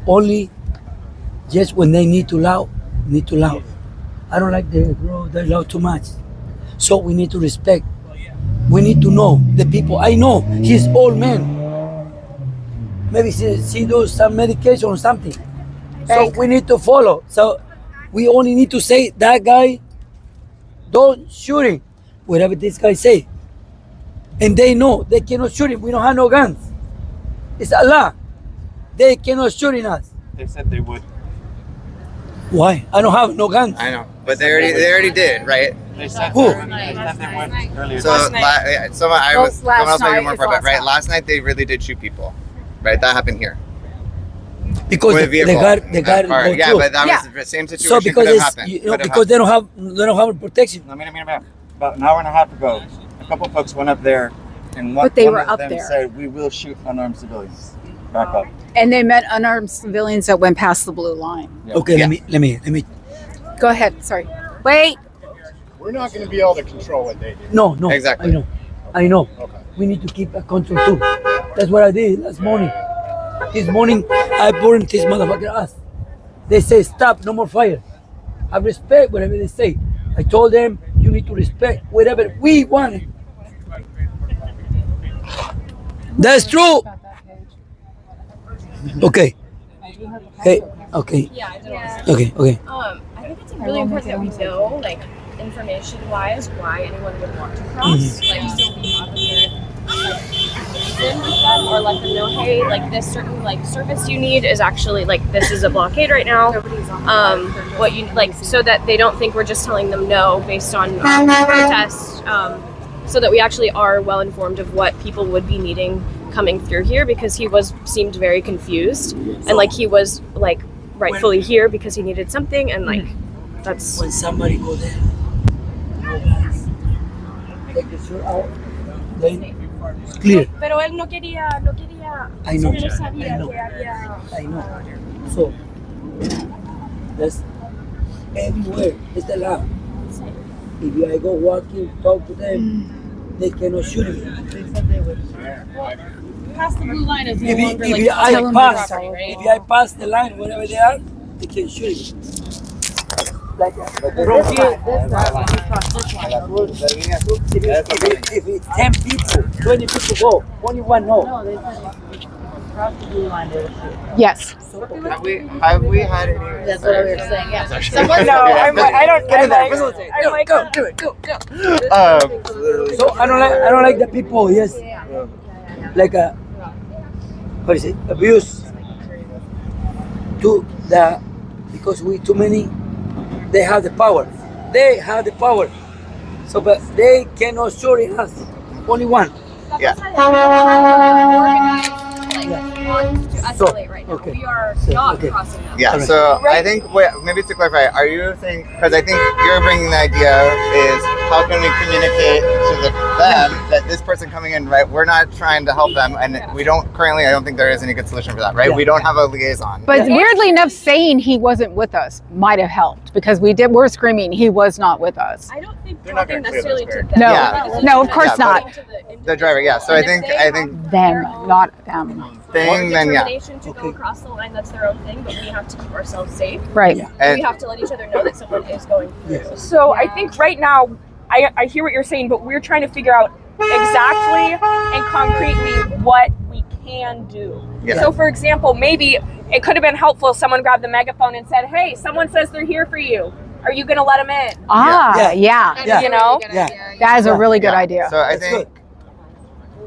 only just when they need to loud. I don't like the girl that loud too much. So, we need to respect. We need to know the people. I know he's old man. Maybe she does some medication or something. So we need to follow. So we only need to say that guy, don't shoot him. Whatever this guy say. And they know they cannot shoot him. We don't have no guns. It's Allah. They cannot shoot in us. They said they would. Why? I don't have no guns. I know, but they already did, right? They said Who? they would earlier. So I was someone else maybe more for, but night. last night they really did shoot people, right? That happened here. Because With the vehicle. guy Or, yeah, through. but that was the same situation. So because could have it's, happened. because they don't have protection. No, mira. About an hour and a half ago, a couple folks went up there, and one, But they one were of up them there. said, "We will shoot unarmed civilians." Back up. And they met unarmed civilians that went past the blue line. Yeah. Okay, let me. Go ahead. Sorry. Wait. We're not going to be able to control what they do. No. Exactly. I know. Okay. We need to keep a control too. That's what I did last morning. This morning, I burned this motherfucker ass. They say stop, no more fire. I respect whatever they say. I told them you need to respect whatever we want. That's true. Okay. Hey, Okay. Yeah, I did all this. Okay. Okay. I think it's really important that we know, like, information-wise, why anyone would want to cross. Like, so we have a good reason with them, or let them know, hey, like, this certain, like, service you need is actually, like, this is a blockade right now. What you, like, so that they don't think we're just telling them no based on protest, so that we actually are well informed of what people would be needing coming through here, because he seemed very confused, and, like, he was, like, rightfully here because he needed something, and, like, that's... When somebody go there, take the shirt out, then it's clear. Pero él no quería... I know. Él no sabía I know. que había... I know. So, that's everywhere. It's the law. If I go walking, talk to them, they cannot shoot me. They said they would. Past the blue line is no longer like If I pass, property, right? if I pass the line, wherever they are, they can shoot me. Like This if it's 10 people, 20 people go, only one no. No, they said across the blue line they would shoot. Yes. Have we had any? That's what we were saying. Yeah. Sorry. Someone, No, I don't. Get in there, I'm facilitate. like, Go, do it, go. Literally. So I don't like the people. Yes, like what is it? Abuse to the because we too many. They have the power. They have the power. So, but they cannot shoot us. Only one. Yeah. Want to escalate right now. Okay. We are So, not okay. crossing them. Yeah, so I think, maybe to clarify, are you saying, because I think you're bringing the idea is how can we communicate to them that this person coming in, right, we're not trying to help them, and we don't, currently, I don't think there is any good solution for that, right? Yeah. We don't have a liaison. But weirdly enough, saying he wasn't with us might have helped, because we're screaming he was not with us. I don't think They're not talking gonna clear necessarily those to barriers. them. No, Yeah. no, of course Yeah, not. The driver, yeah, so I think Them, not them. thing, then yeah. Determination to go across the line, that's their own thing, but we have to keep ourselves safe. Right. And- We have to let each other know that someone is going through. So I think right now, I hear what you're saying, but we're trying to figure out exactly and concretely what we can do. Yeah. So for example, maybe it could have been helpful if someone grabbed the megaphone and said, hey, someone says they're here for you. Are you going to let them in? Ah, yeah. You know? Yeah. That is a really good Yeah. idea. So I think,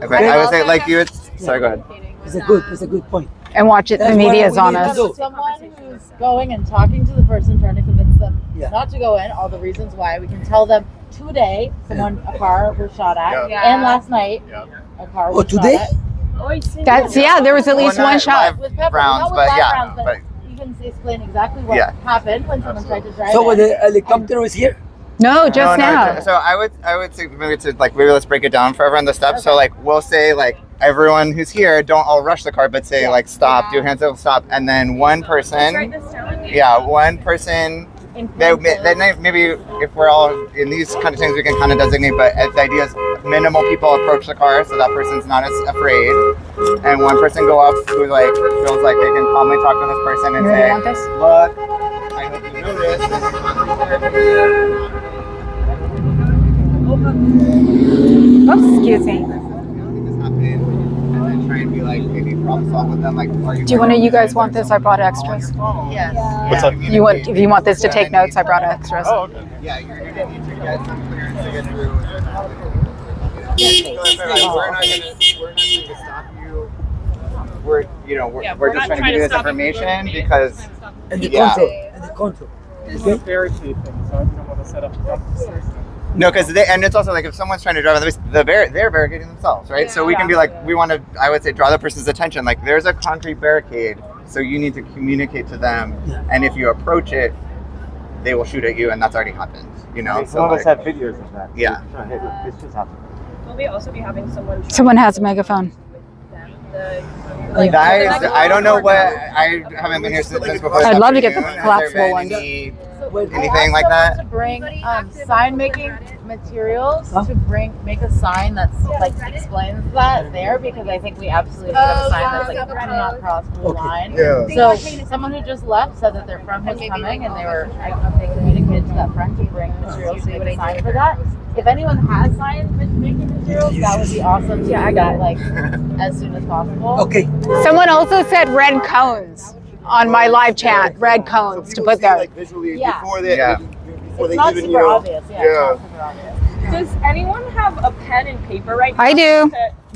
I would say, like you would, sorry, go ahead. It's a good point. And watch it, the That's what media's we on need to us. do. Someone who's going and talking to the person, trying to convince them Yeah. not to go in, all the reasons why. We can tell them today a car was shot at, Yeah. and last night a car was today? shot at. That's, yeah, there was at least Well, one not shot. live With pepper, rounds, not with but live yeah, rounds, but you can explain exactly what Yeah. happened when someone tried to drive So when in. the helicopter was here, No, just now. So I would say maybe let's break it down for everyone the steps. So like we'll say like everyone who's here, don't all rush the car, but say like stop, do hands up, stop, and then one person. One person. Then maybe if we're all in these kind of things, we can kind of designate. But the idea is minimal people approach the car, so that person's not as afraid, and one person go up who like feels like they can calmly talk to this person and You really say, want this? "Look, I hope you know this. Oops, excuse me. Try and be like maybe problem solve with them. Like, Do you want to? You guys want this? I brought extras. Yes. What's up? You want? If you want this to take notes, I brought extras. Oh, okay. Yeah, you're gonna need to get some clearance to get through. We're not trying to stop you. We're just trying to give you this information because and the control. It's a very key thing, so I don't want to set up no, because and it's also like if someone's trying to drive, they're barricading themselves, right? So we can be like, we want to, I would say, draw the person's attention. Like, there's a concrete barricade, so you need to communicate to them, and if you approach it, they will shoot at you, and that's already happened. You know, Some of us have videos of that. Yeah. This just happened. Will we also be having someone? Someone has a megaphone. I don't know what, I haven't been here since before. I'd love to get the Has there collapsible been one. Anything like that? To bring sign making materials to make a sign that's like explains that there, because I think we absolutely should have a sign that's like do not cross blue line. Yeah. So someone who just left said that their friend was coming and they communicated to that friend to bring materials to make a sign for that. If anyone has sign making materials, that would be awesome to do that like as soon as possible. Okay. Someone also said red cones. on my live chat, red cones to put there. Like visually Yeah. before they before It's they not even super obvious. Yeah. It's not super obvious. Does anyone have a pen and paper right now? I do.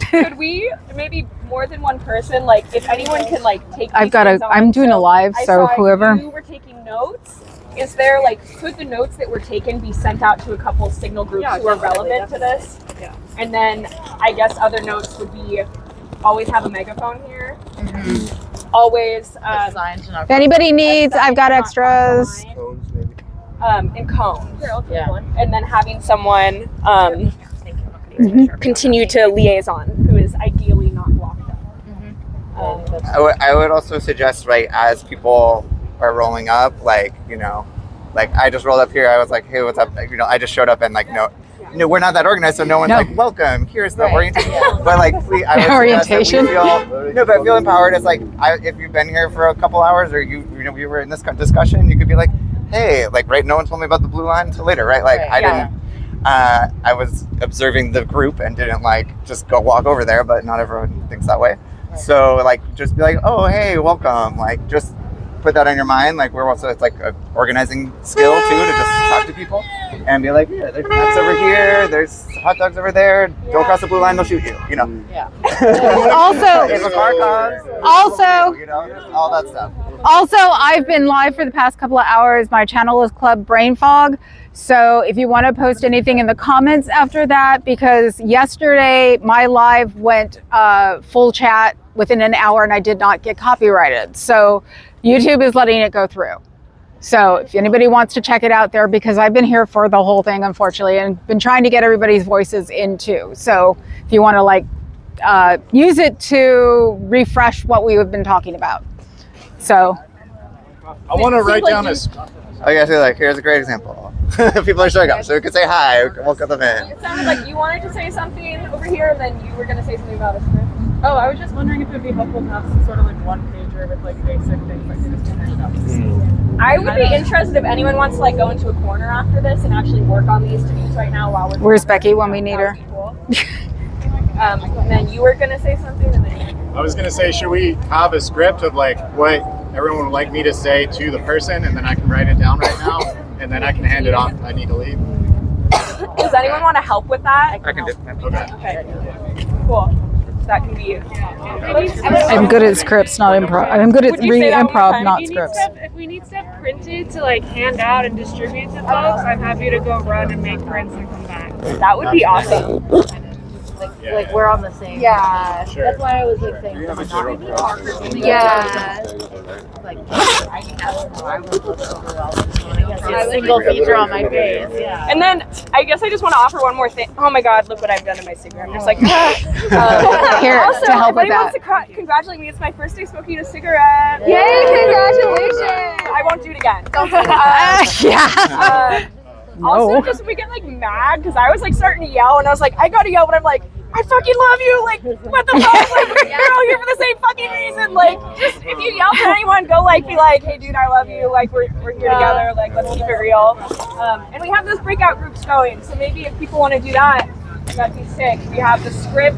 Could we, maybe more than one person, like if anyone can like take I've these got things I'm on. doing a live, I so saw whoever. you were taking notes. Is there like, could the notes that were taken be sent out to a couple of signal groups who are relevant to this? Yeah. And then I guess other notes would be always have a megaphone here. Always If anybody needs, I've got extras. and cones. Yeah. And then having someone continue to liaison who is ideally not blocked up. I would also suggest, right, as people are rolling up, like, you know, like I just rolled up here. I was like, hey, what's up? You know, I just showed up and like, no, we're not that organized, so no one's like, welcome. Here's the orientation. But like, please, I would orientation. But feel empowered. It's like, if you've been here for a couple hours, or you know, we were in this discussion, you could be like, hey, like, right, no one told me about the blue line until later, right? Like, I didn't. I was observing the group and didn't like just go walk over there, but not everyone thinks that way. So like, just be like, oh, hey, welcome. Like, just put that on your mind. Like, we're also, it's like an organizing skill too, to just talk to people and be like, yeah, there's snacks over here, there's hot dogs over there. Don't cross the blue line, they'll shoot you. You know. Yeah. Also, if a car comes, Also, you know, all that stuff. Also, I've been live for the past couple of hours. My channel is Club Brain Fog. So if you want to post anything in the comments after that, because yesterday my live went full chat within an hour and I did not get copyrighted. So YouTube is letting it go through. So if anybody wants to check it out there, because I've been here for the whole thing, unfortunately, and been trying to get everybody's voices in too. So if you want to like use it to refresh what we have been talking about. So I want to write down a. I guess like, here's a great example. People are showing up, so we could say hi. We'll get them in. It sounded like you wanted to say something over here, and then you were going to say something about a script. Oh, I was just wondering if it would be helpful to have some sort of like one pager with like basic things like they just hand out. I would be interested if anyone wants to like go into a corner after this and actually work on these to-dos right now while we're. Where's Becky when we need her? And then you were going to say something, and then. I was gonna say, should we have a script of like what everyone would like me to say to the person, and then I can write it down right now, and then I can hand it off if I need to leave. Does anyone want to help with that? I can do it. Okay. Cool. So that can be. I'm good at scripts, not improv. I'm good at improv, not scripts. If we need stuff printed to like hand out and distribute to folks, I'm happy to go run and make prints and come back. That would be awesome. Like we're on the same. Yeah. Sure. That's why I was like saying. Yeah. Like I have a single feature on my face. Yeah. And then I guess I just want to offer one more thing. Oh my God! Look what I've done in my cigarette. I'm just like. Here also, to help if with anyone wants that. to congratulate me, it's my first day smoking a cigarette. Yay! Congratulations! I won't do it again. Yeah. Also, just we get like mad because I was like starting to yell, and I was like, I gotta yell, but I'm like, I fucking love you. Like, what the fuck? Like, we're all here for the same fucking reason. Like, just if you yell at anyone, go like, be like, hey, dude, I love you. Like, we're here together. Like, let's keep it real. And we have those breakout groups going, so maybe if people want to do that, that'd be sick. We have the script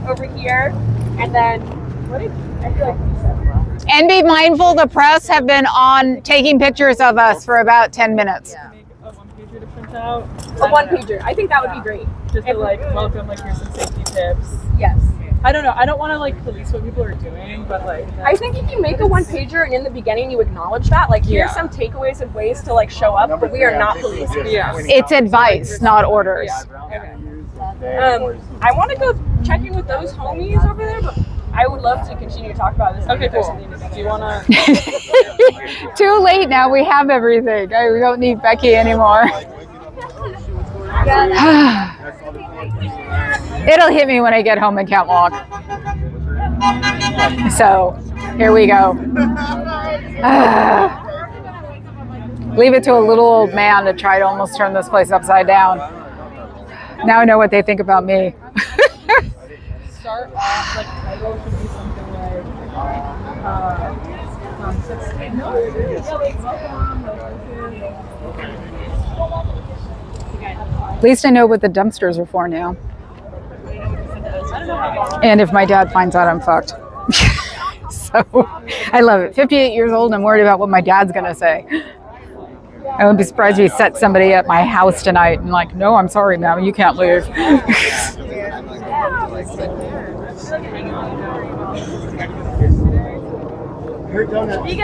over here, and then what did I feel like you said? And be mindful, the press have been on taking pictures of us for about 10 minutes. A one-pager to print out. A one-pager. I think that would be great. Just to like welcome, like here's some safety tips. Yes. I don't know. I don't want to like police what people are doing, but like. I think if you make a one-pager and in the beginning you acknowledge that, like here's some takeaways of ways to like show up, but we are not police. Yeah. It's advice, not orders. Okay. I want to go check in with those homies over there, but I would love to continue to talk about this. Okay, cool. Do you wanna? Too late now. We have everything. We don't need Becky anymore. It'll hit me when I get home and can't walk. So, here we go. Leave it to a little old man to try to almost turn this place upside down. Now I know what they think about me. Start off like title should be something At least I know what the dumpsters are for now. And if my dad finds out, I'm fucked. So. So I love it. 58 years old, and I'm worried about what my dad's going to say. I would be surprised if he set somebody at my house tonight and like, no, I'm sorry, ma'am, you can't leave. Vegan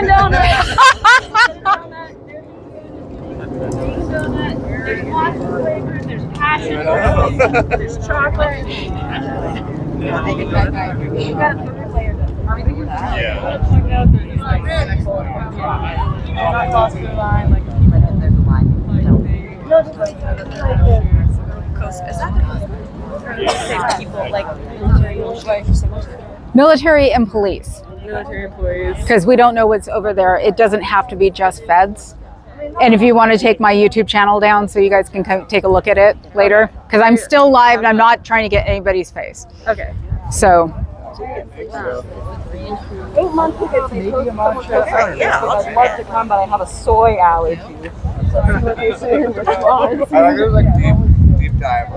donut. There's lots of flavors. There's passion. There's chocolate. You got a third layer. Military and police. Military employees. Because we don't know what's over there. It doesn't have to be just feds. And if you want to take my YouTube channel down so you guys can come take a look at it later. Because I'm still live and I'm not trying to get anybody's face. Okay. So. 8 months ago, they posted I'd love to come, but I have a soy allergy. So that's what they say in response. I think it was like deep dive.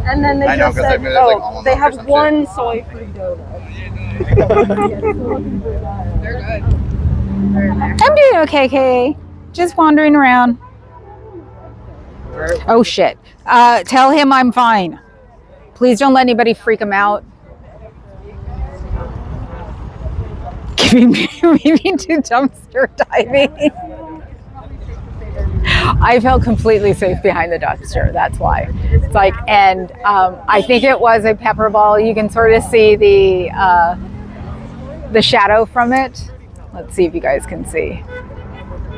And then they I know, just 'cause said, they made it, like, almost they up or have some one shit. soy-free donut. They're good. I'm doing okay, Kay. Just wandering around. Oh shit. Tell him I'm fine. Please don't let anybody freak him out. Giving me to dumpster diving. I felt completely safe behind the dumpster. That's why. It's like, and I think it was a pepper ball. You can sort of see the shadow from it. Let's see if you guys can see.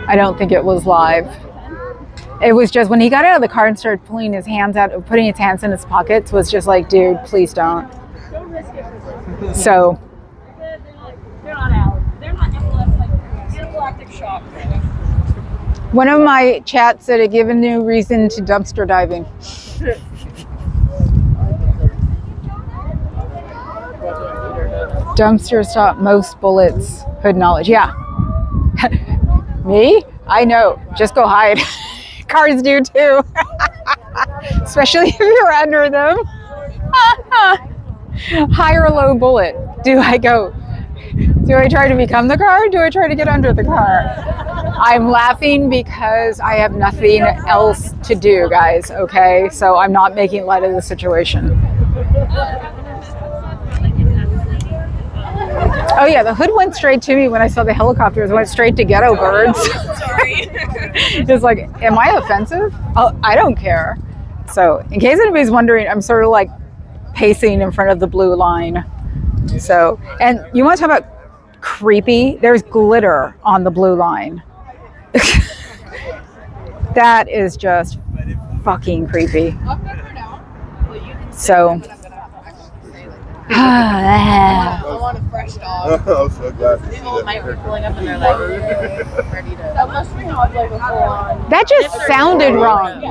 I don't think it was live. It was just when he got out of the car and started pulling his hands out, putting his hands in his pockets, was just like, dude, please don't. So. They're not allergies. They're not anaphylactic shock. One of my chats said it given new reason to dumpster diving. Dumpster stop most bullets. Hood knowledge. Yeah. Me? I know. Just go hide. Cars do too. Especially if you're under them. High or low bullet. Do I try to become the car or do I try to get under the car? I'm laughing because I have nothing else to do, guys, okay? So I'm not making light of the situation. Oh yeah, the hood went straight to me when I saw the helicopters. Went straight to ghetto birds. Sorry. It's like, am I offensive? Oh, I don't care. So in case anybody's wondering, I'm sort of like pacing in front of the blue line. So, and you want to talk about creepy? There's glitter on the blue line. That is just fucking creepy. So. I want a fresh dog. I'm so glad to see People might be pulling up and they're like, ready to. That must be not like a full-on. That just sounded wrong.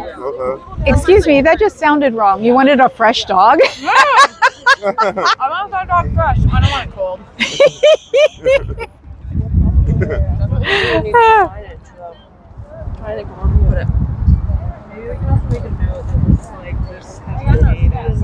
Excuse me, that just sounded wrong. You wanted a fresh dog? No! I want that dog fresh. I don't want it cold. I think more people put it. Maybe we can also make a note that was like this has been made as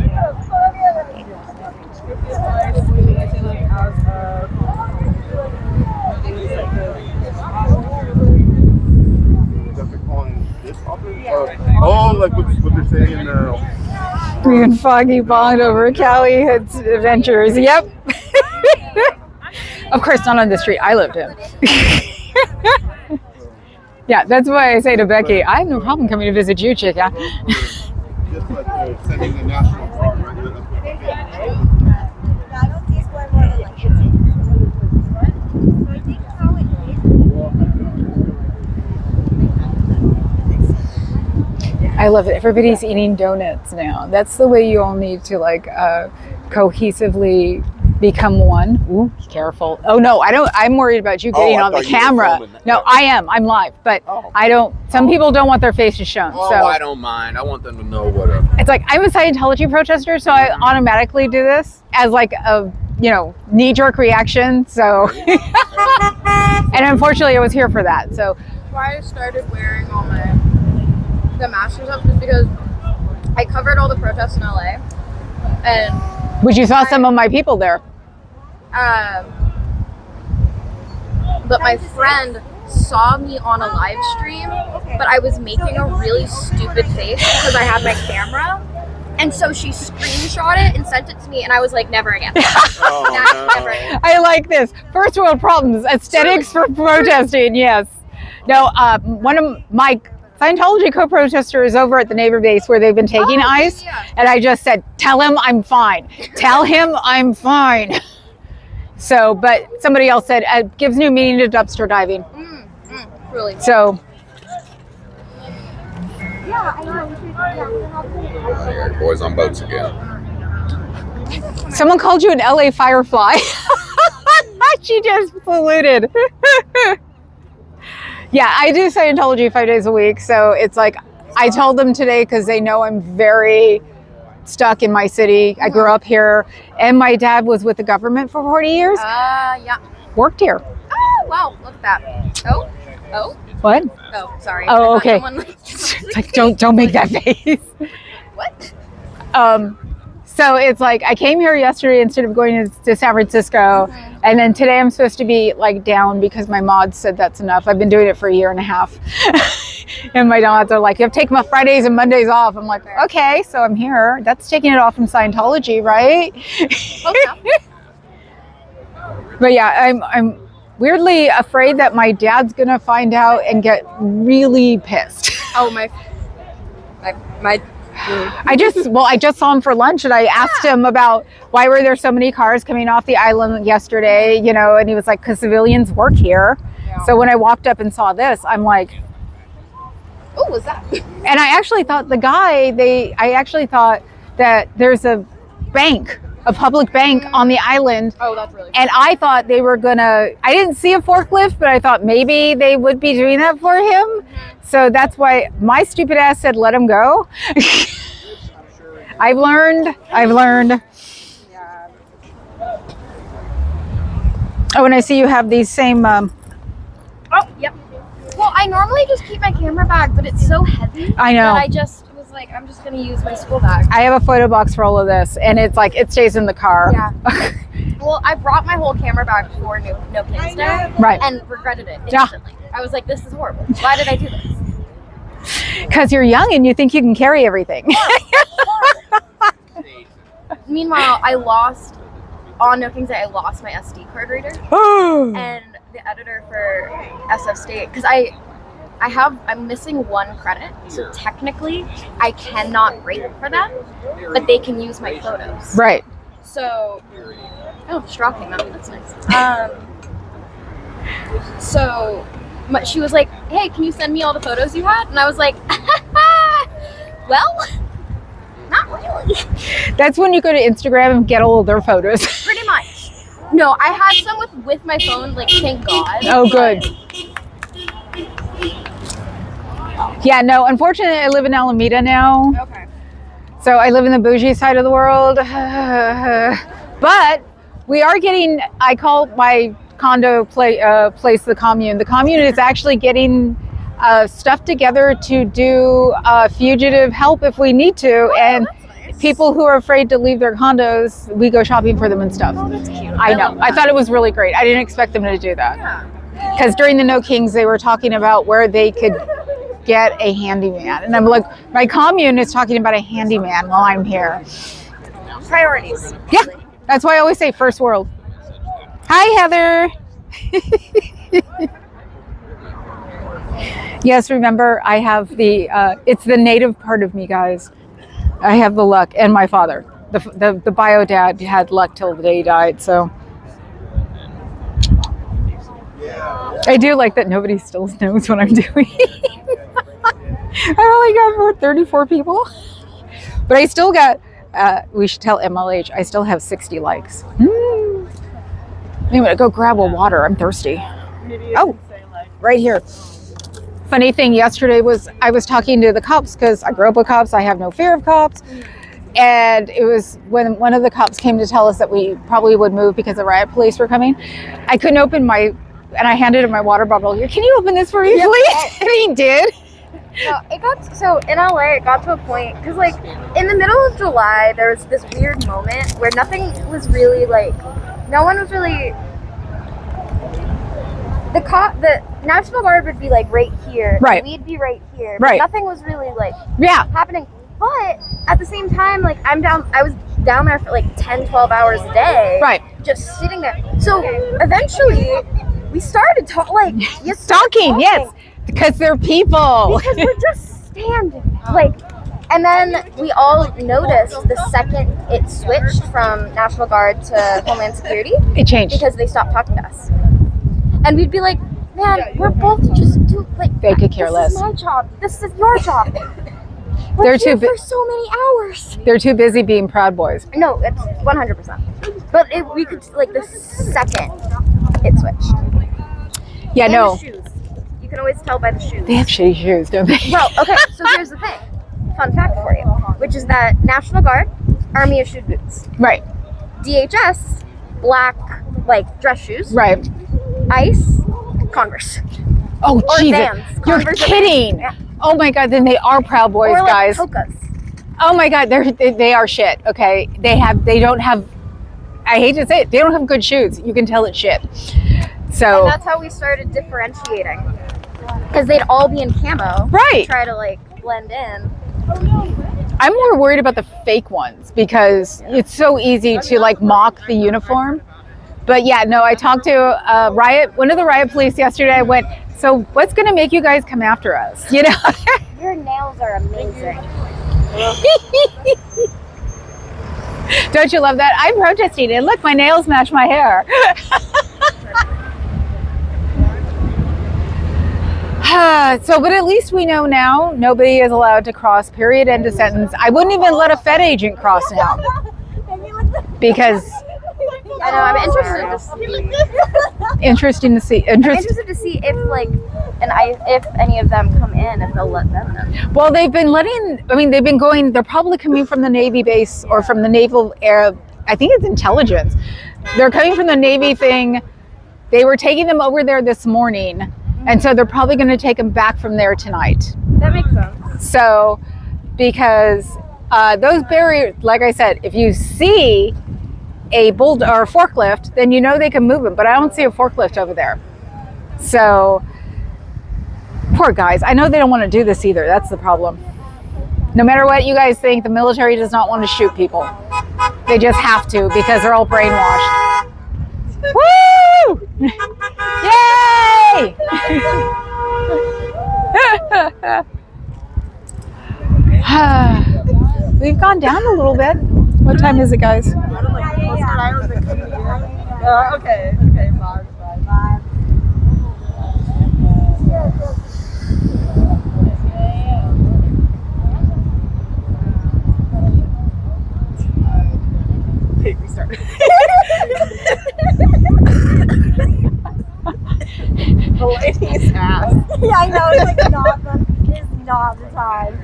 Oh, like what they're saying in the. Me and Foggy bond over Callie adventures. Yep. Of course, not on the street I lived in. Yeah, that's why I say to Becky, I have no problem coming to visit you, chica. Just like sending the national park, right? I love it. Everybody's eating donuts now. That's the way you all need to like cohesively become one. Ooh, careful. Oh no, I don't. I'm worried about you getting on the camera. No, I am. I'm live, but I don't. Some people don't want their faces shown. Oh, so I don't mind. I want them to know what up. it's like I'm a Scientology protester, so I automatically do this as like a knee-jerk reaction. So, and unfortunately, I was here for that. So Why I started wearing all the masks and stuff is because I covered all the protests in LA, and which you saw some of my people there. but my friend saw me on a live stream, but I was making a really stupid face because I had my camera. And so she screenshot it and sent it to me, and I was like, never again. Never again. I like this. First world problems, aesthetics for protesting, yes. No, one of my Scientology co-protesters over at the neighbor base where they've been taking ice, and I just said, tell him I'm fine. Tell him I'm fine. So, but somebody else said, it gives new meaning to dumpster diving. Really. So. Yeah, I know. Boys on boats again. Someone called you an LA Firefly. She just polluted. Yeah, I do Scientology 5 days a week. So it's like, I told them today because they know I'm very stuck in my city. I grew up here, and my dad was with the government for 40 years. Yeah. Worked here. Oh, wow. Look at that. Oh. What? Oh, sorry. Oh, okay. It's like, don't make that face. What? So it's like I came here yesterday instead of going to San Francisco, and then today I'm supposed to be like down because my mods said that's enough. I've been doing it for a year and a half. And my mods are like, you have to take my Fridays and Mondays off. I'm like, okay, so I'm here. That's taking it off from Scientology, right? Okay. But yeah, I'm weirdly afraid that my dad's gonna find out and get really pissed. Oh, my I just saw him for lunch, and I asked him about why were there so many cars coming off the island yesterday, you know, and he was like, because civilians work here. Yeah. So when I walked up and saw this, I'm like, oh, what's that? And I actually thought I thought that there's a public bank on the island. Oh, that's really And I thought they were I didn't see a forklift, but I thought maybe they would be doing that for him. So that's why my stupid ass said, let him go. I've learned. Yeah. Oh, and I see you have these same. Oh, yep. Well, I normally just keep my camera bag, but it's so heavy. I know. That I just was like, I'm just going to use my school bag. I have a photo box for all of this, and it's like, it stays in the car. Yeah. Well, I brought my whole camera bag for No Kings Day. Right. And regretted it instantly. I was like, this is horrible. Why did I do this? Because you're young and you think you can carry everything. Meanwhile, on No Kings Day, I lost my SD card reader. And the editor for SF State, because I'm missing one credit, so technically I cannot rate for them, but they can use my photos. Right. So, straw came out. That's nice. So, she was like, "Hey, can you send me all the photos you had?" And I was like, "Well, not really." That's when you go to Instagram and get all of their photos. Pretty much. No, I had some with my phone. Like, thank God. Oh, good. Yeah, no, unfortunately, I live in Alameda now. Okay. So I live in the bougie side of the world. But we are getting, I call my condo place the commune. The commune is actually getting stuff together to do fugitive help if we need to. And nice. People who are afraid to leave their condos, we go shopping for them and stuff. Oh, that's cute. I know. I thought it was really great. I didn't expect them to do that. Yeah. Because during the No Kings, they were talking about where they could get a handyman. And I'm like, my commune is talking about a handyman while I'm here. Priorities. Yeah. That's why I always say first world. Hi, Heather. Yes, remember, I have it's the native part of me, guys. I have the luck, and my father. The bio dad had luck till the day he died, so. I do like that nobody still knows what I'm doing. I only got 34 people. But I still got, we should tell MLH, I still have 60 likes. Anyway, go grab a water. I'm thirsty. Oh, right here. Funny thing yesterday was I was talking to the cops because I grew up with cops. I have no fear of cops. And it was when one of the cops came to tell us that we probably would move because the riot police were coming. I couldn't open and I handed him my water bottle. Here, can you open this for me, please? And he did. So in LA, it got to a point, because like in the middle of July, there was this weird moment where nothing was really like, no one was really, the National Guard would be like right here. Right. And we'd be right here. But Right. nothing was really like Yeah. happening. But at the same time, like I was down there for like 10, 12 hours a day. Right. Just sitting there. So eventually we started talking, Yes. Because they're people. Because we're just standing. Like, and then we all noticed the second it switched from National Guard to Homeland Security. It changed. Because they stopped talking to us. And we'd be like, man, we're both just they could care less. This is my job. This is your job. They're too for so many hours. They're too busy being Proud Boys. No, it's 100%. But we could the second it switched. Yeah, And no. the shoes. You can always tell by the shoes. They have shitty shoes, don't they? Well, okay. So here's the thing. Fun fact for you, which is that National Guard, Army issued boots. Right. DHS, black dress shoes. Right. ICE, Converse. Oh, Or Jesus. Vans. You're Converse or kidding. Vans. Oh my God, then they are Proud Boys, Or guys. Hokas. Oh my God, they are shit. Okay, they don't have. I hate to say it, they don't have good shoes. You can tell it's shit. So And that's how we started differentiating, because they'd all be in camo, Right. Try to blend in. I'm more worried about the fake ones because it's so easy to mock the uniform. But yeah, no, I talked to one of the riot police yesterday. I went, so what's going to make you guys come after us? You know. Your nails are amazing. Don't you love that? I'm protesting and look, my nails match my hair. So, but at least we know now nobody is allowed to cross, period, end of sentence. I wouldn't even let a Fed agent cross now. Because I know, I'm interested to see. Interesting. I'm interested to see if if any of them come in, if they'll let them in. Well, they've been going, they're probably coming from the Navy base or from the Naval Air, I think it's intelligence. They're coming from the Navy thing. They were taking them over there this morning. And so they're probably going to take them back from there tonight. That makes sense. So, because those barriers, like I said, if you see a bulldozer or a forklift, then you know they can move them. But I don't see a forklift over there. So, poor guys. I know they don't want to do this either. That's the problem. No matter what you guys think, the military does not want to shoot people. They just have to because they're all brainwashed. Woo! Yay! We've gone down a little bit. What time is it, guys? Okay, bye. Okay, we started. The lady's ass. Yeah, I know. It's not the time.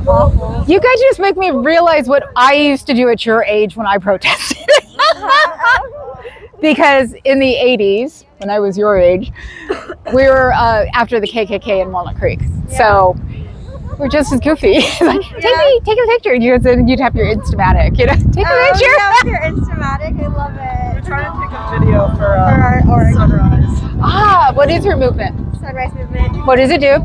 Awful. You guys just make me realize what I used to do at your age when I protested. Because in the 80s, when I was your age, we were after the KKK in Walnut Creek. Yeah. So we're just as goofy. Take a picture. And you'd have your Instamatic, take a picture. Yeah, with your Instamatic. I love it. We're trying to take a video for our sunrise. What is your movement? Sunrise Movement. What does it do?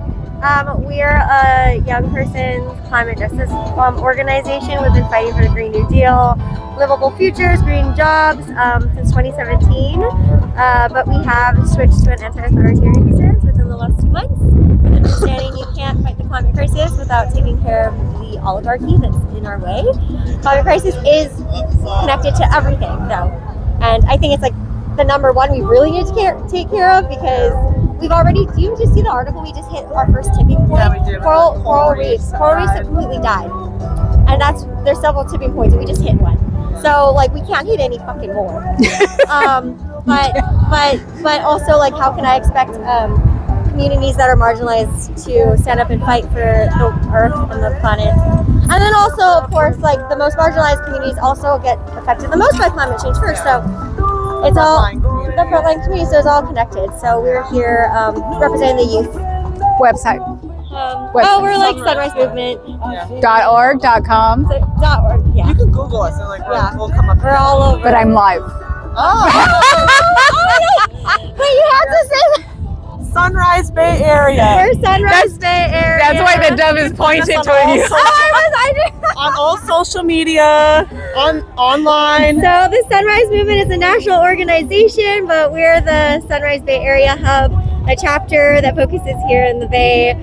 We're a young person's climate justice organization. We've been fighting for the Green New Deal, livable futures, green jobs since 2017. But we have switched to an anti-authoritarian stance within the last 2 months. Understanding you can't fight the climate crisis without taking care of the oligarchy that's in our way. Climate crisis is connected to everything, though. And I think it's the number one we really need to take care of because we've already, do you just see the article? We just hit our first tipping point. Yeah, we did. Coral reefs have completely died. And there's several tipping points and we just hit one. So we can't hit any fucking more. But also how can I expect communities that are marginalized to stand up and fight for the earth and the planet? And then also, of course, the most marginalized communities also get affected the most by climate change first. So it's all the frontline community, so it's all connected. So we're here representing the youth. Website. We're Sunrise Movement. .org.com. .org, yeah. You can Google us and we'll come up. We're all over. But I'm live. Oh, But you have to say that. Sunrise Bay Area. We're Sunrise Bay Area. That's why the dove is pointed toward you. On all social media, online. So the Sunrise Movement is a national organization, but we're the Sunrise Bay Area Hub, a chapter that focuses here in the Bay.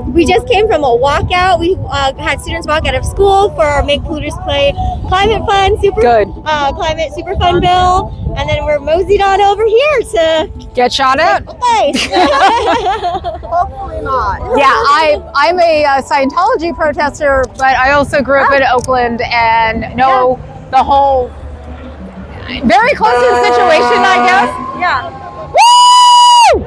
We just came from a walkout. We had students walk out of school for our Make Polluters Play Climate Fund, Climate Super Fun bill, and then we're moseyed on over here to get shot at. Hopefully not. Yeah, I'm a Scientology protester, but I also grew up in Oakland and know the whole very close to the situation, I guess. Yeah. Woo!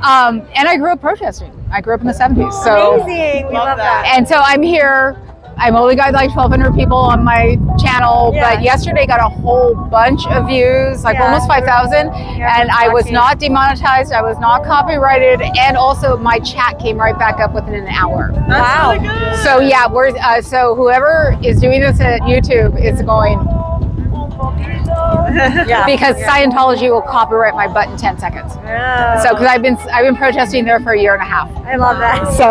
And I grew up protesting. I grew up in the 70s. So amazing. We love that. And so I'm here. I've only got like 1,200 people on my channel, but yesterday got a whole bunch of views, like almost 5,000. And I was not demonetized. I was not copyrighted. And also my chat came right back up within an hour. Wow. Really good. So yeah, we're so whoever is doing this at YouTube is going. Because Scientology will copyright my butt in 10 seconds. Yeah. So because I've been protesting there for a year and a half. I love that. So.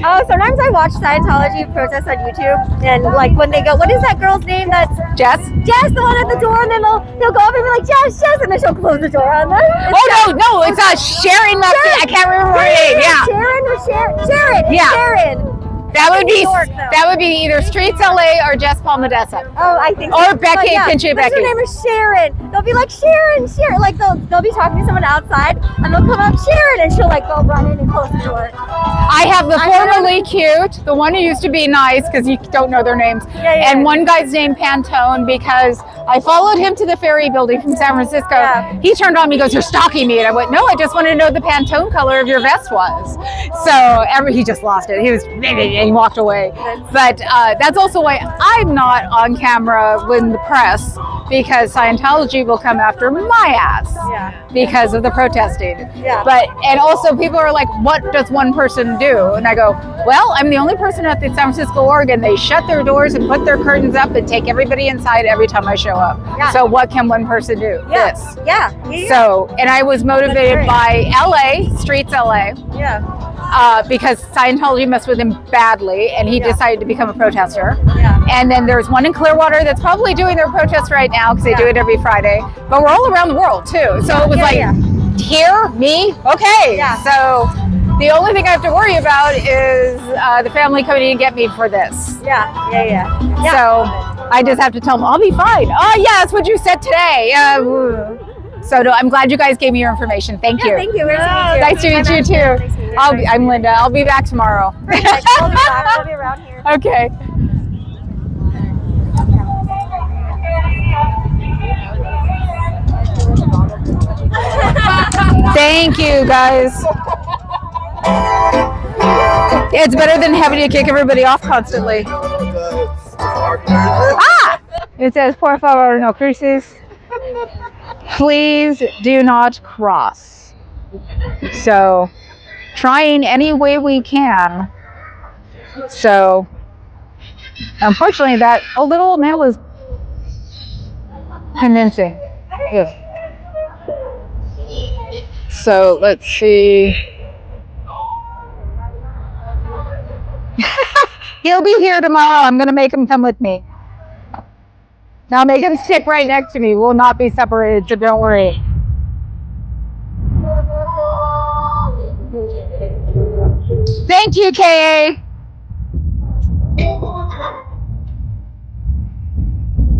Oh, sometimes I watch Scientology protests on YouTube, and like when they go, what is that girl's name? That's Jess. Jess, the one at the door, and then they'll go up and be like, Jess, and then she'll close the door on them. No, it's Sharon Lefty. I can't remember her name. Yeah. Sharon or Sharon. Yeah. Sharon. That would be either Streets LA or Jess Palmadessa. Oh, I think or so. Becky Pinche Becky. Her name is Sharon. They'll be like Sharon. Like they'll be talking to someone outside and they'll come up Sharon and she'll like go run in and close the door. I have the formerly cute, the one who used to be nice because you don't know their names, and one guy's named Pantone because I followed him to the ferry building from San Francisco. He turned on me, goes, "You're stalking me," and I went, "No, I just wanted to know the Pantone color of your vest was." So he just lost it. He was. And he walked away. But that's also why I'm not on camera with the press, because Scientology will come after my ass because of the protesting. And also people are like, what does one person do? And I go, well, I'm the only person at the San Francisco Oregon. They shut their doors and put their curtains up and take everybody inside every time I show up. So what can one person do? This. So, and I was motivated by LA, Streets LA. Because Scientology messed with him badly, and he decided to become a protester. And then there's one in Clearwater that's probably doing their protest right now because they do it every Friday. But we're all around the world too. So it was here, me, okay. So the only thing I have to worry about is the family coming in and get me for this. So I just have to tell them I'll be fine. Oh yeah, that's what you said today. So no, I'm glad you guys gave me your information. Thank you. Thank you. Nice to meet you too. I'm Linda. I'll be back tomorrow. We'll be around here. Okay. Thank you, guys. It's better than having to kick everybody off constantly. It says, por favor, no cruces. Please do not cross. So, trying any way we can. So, unfortunately, that little man was convincing. Yeah. So, let's see. He'll be here tomorrow. I'm going to make him come with me. Now make him sit right next to me. We'll not be separated, so don't worry. Thank you, KA.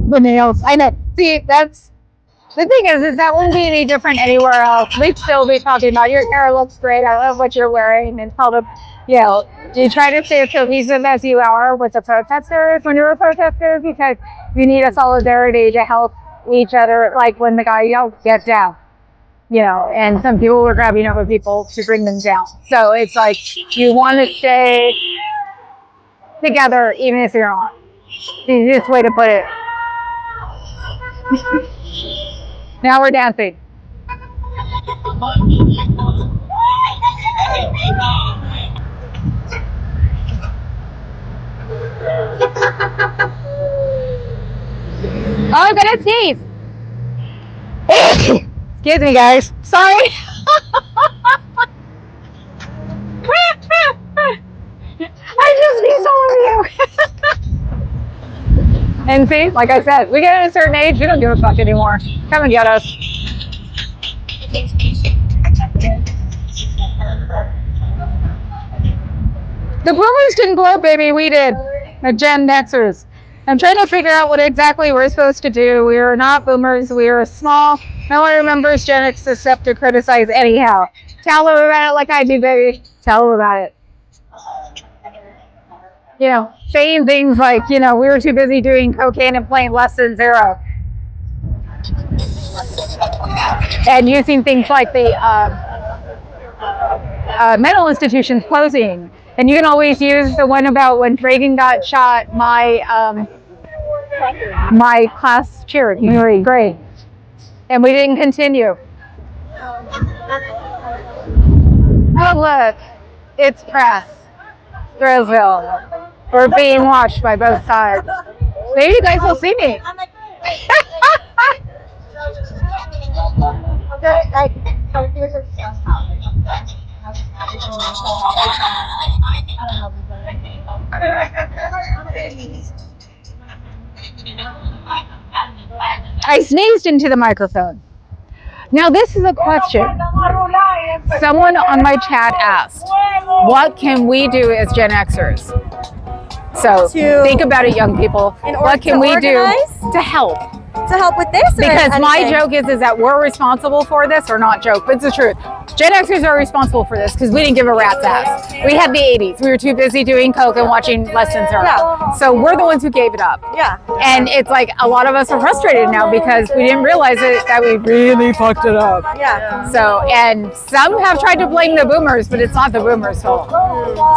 The nails. I know. See, that's the thing is that won't be any different anywhere else. We'd still be talking about your hair looks great. I love what you're wearing, and tell them, do you try to stay as cohesive as you are with the protesters when you're a protester, because you need a solidarity to help each other. Like when the guy yelled, "Get down," and some people were grabbing other people to bring them down. So it's like you want to stay together even if you're not. The easiest way to put it. Now we're dancing. Oh, I'm gonna sneeze. Excuse me, guys. Sorry. I just need some of you. And see, like I said, we get at a certain age, we don't give a fuck anymore. Come and get us. The boomers didn't blow up, baby. We did. The Gen Xers. I'm trying to figure out what exactly we're supposed to do. We are not boomers. We are small. No one remembers Gen X except to criticize anyhow. Tell them about it like I do, baby. Tell them about it. You know, saying things like, you know, we were too busy doing cocaine and playing less than zero. And using things like the mental institutions closing. And you can always use the one about when Reagan got shot, my class cheered. You were great. And we didn't continue. Oh, look. It's press. Thrillville. We're being watched by both sides. Maybe you guys will see me. I sneezed into the microphone. Now this is a question. Someone on my chat asked, what can we do as Gen Xers? So think about it, young people. What can we do to help? To help with this? Because my joke is that we're responsible for this, or not joke, but it's the truth. Gen Xers are responsible for this because we didn't give a rat's ass. We had the 80s. We were too busy doing coke and watching Less Than Zero. Yeah. So we're the ones who gave it up. Yeah. And it's like a lot of us are frustrated now because we didn't realize it, that we really fucked it up. Yeah. So, and some have tried to blame the boomers, but it's not the boomers' fault.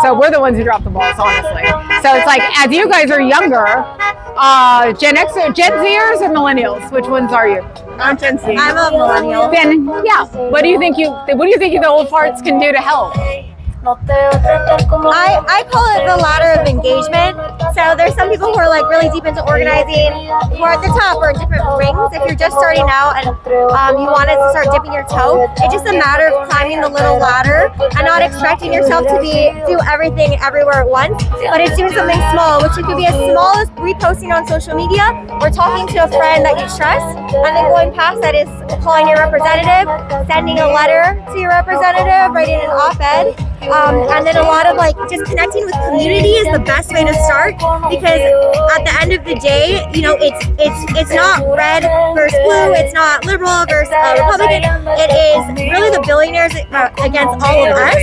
So we're the ones who dropped the balls, honestly. So it's like, as you guys are younger, Gen Zers or millennials? Which ones are you? I'm Gen Z. I'm a millennial. Then, yeah. What do you think the old farts can do to help? I call it the ladder of engagement. So there's some people who are like really deep into organizing, who are at the top or in different rings. If you're just starting out and you wanted to start dipping your toe, it's just a matter of climbing the little ladder and not expecting yourself to do everything everywhere at once. But it's doing something small, which it could be as small as reposting on social media or talking to a friend that you trust, and then going past that is calling your representative, sending a letter to your representative, writing an op-ed. And then a lot of like just connecting with community is the best way to start, because at the end of the day, you know, it's not red versus blue, it's not liberal versus Republican. It is really the billionaires against all of us.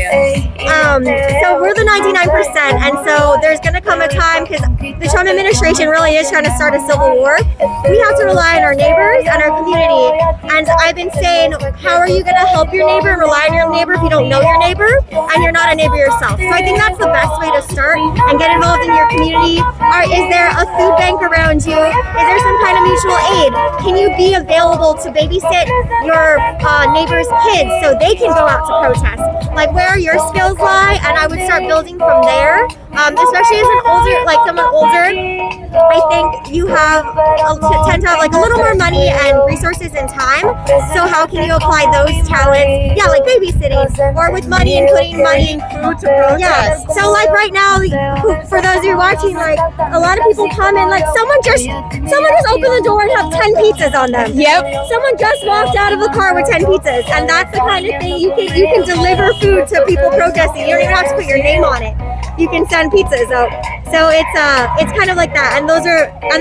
So we're the 99%, and so there's going to come a time, because the Trump administration really is trying to start a civil war. We have to rely on our neighbors and our community. And I've been saying, how are you going to help your neighbor and rely on your neighbor if you don't know your neighbor and you're not a neighbor yourself? So I think that's the best way to start and get involved in your community. Is there a food bank around you? Is there some kind of mutual aid? Can you be available to babysit your neighbor's kids so they can go out to protest? Like, where your skills lie, and I would start building from there. Especially as someone older, I think you tend to have like a little more money and resources and time. So how can you apply those talents? Yeah, like babysitting, or with money and putting money in food to protest. Yes. So like right now, for those who are watching, like a lot of people come in, like someone just opened the door and have 10 pizzas on them. Yep. Someone just walked out of the car with 10 pizzas, and that's the kind of thing you can deliver food to people protesting. You don't even have to put your name on it. You can send pizzas out. So it's kind of like that. And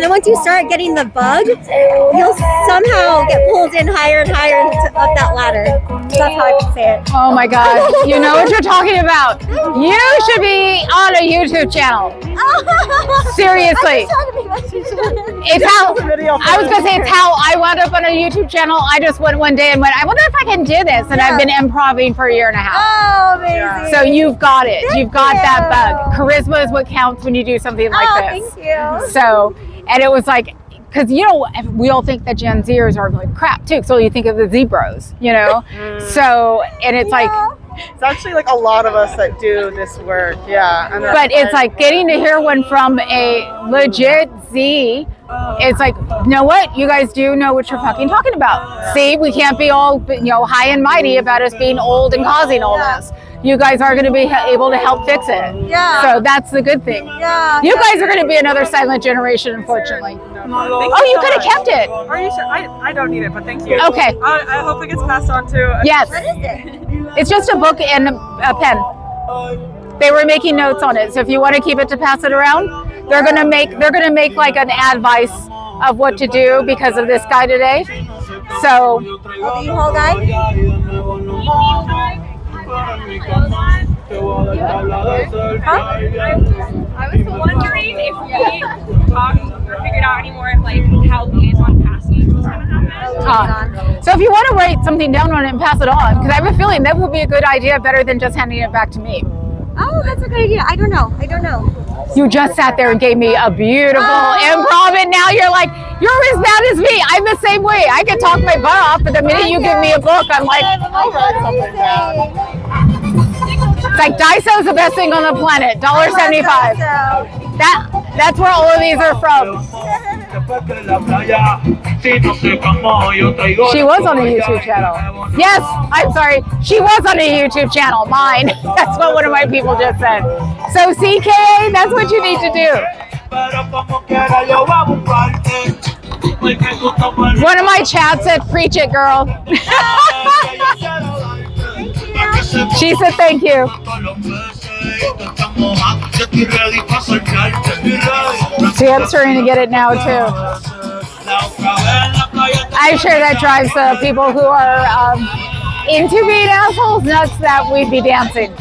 then once you start getting the bug, you'll somehow get pulled in higher and higher up that ladder. That's how I can say it. Oh my God, you know what you're talking about. You should be on a YouTube channel. Seriously. It's how I wound up on a YouTube channel. I just went one day and went, I wonder if I can do this. And I've been improvising for a year and a half. Oh, amazing. So you've got it. You've got that bug. Charisma is what counts when you do something like this. Thank you. So, and it was like, because, you know, we all think that Gen Zers are like crap too. So you think of the Z Bros, you know? So, and it's like, It's actually like a lot of us that do this work. Yeah. And But it's like getting to hear one from a legit Z. It's like, you know what? You guys do know what you're fucking talking about. See, we can't be all, high and mighty about us being old and causing all this. You guys are going to be able to help fix it. Yeah. So that's the good thing. Yeah. You guys are going to be another silent generation, unfortunately. Oh, you could have kept it. Are you sure? I don't need it, but thank you. Okay. I hope it gets passed on to. Yes. What is it? It's just a book and a pen. They were making notes on it, so if you want to keep it to pass it around, they're gonna make like an advice of what to do because of this guy today. So. Oh, the U-Haul guy? I was wondering if we talked or figured out anymore if like how liaison passing was gonna happen. So if you want to write something down on it and pass it on, because I have a feeling that would be a good idea, better than just handing it back to me. Oh, that's a good idea. I don't know. You just sat there and gave me a beautiful improv, and now you're like, you're as bad as me. I'm the same way. I can talk my butt off, but the minute you give me a book, I'm like, I'll write something down. It's like Daiso's the best thing on the planet. $1.75. That's where all of these are from. She was on a YouTube channel. Yes, I'm sorry. She was on a YouTube channel. Mine. That's what one of my people just said. So CK, that's what you need to do. One of my chats said, preach it, girl. She said thank you. See, I'm starting to get it now too. I'm sure that drives the people who are into being assholes nuts that we'd be dancing.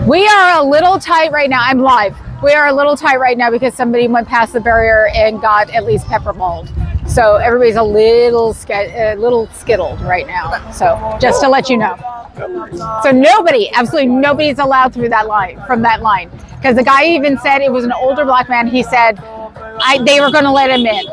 We are a little tight right now. I'm live. We are a little tight right now because somebody went past the barrier and got at least pepperballed. So everybody's a little skittled right now. So just to let you know. So absolutely nobody's allowed through that line, from that line. Because the guy even said it was an older black man. He said they were going to let him in.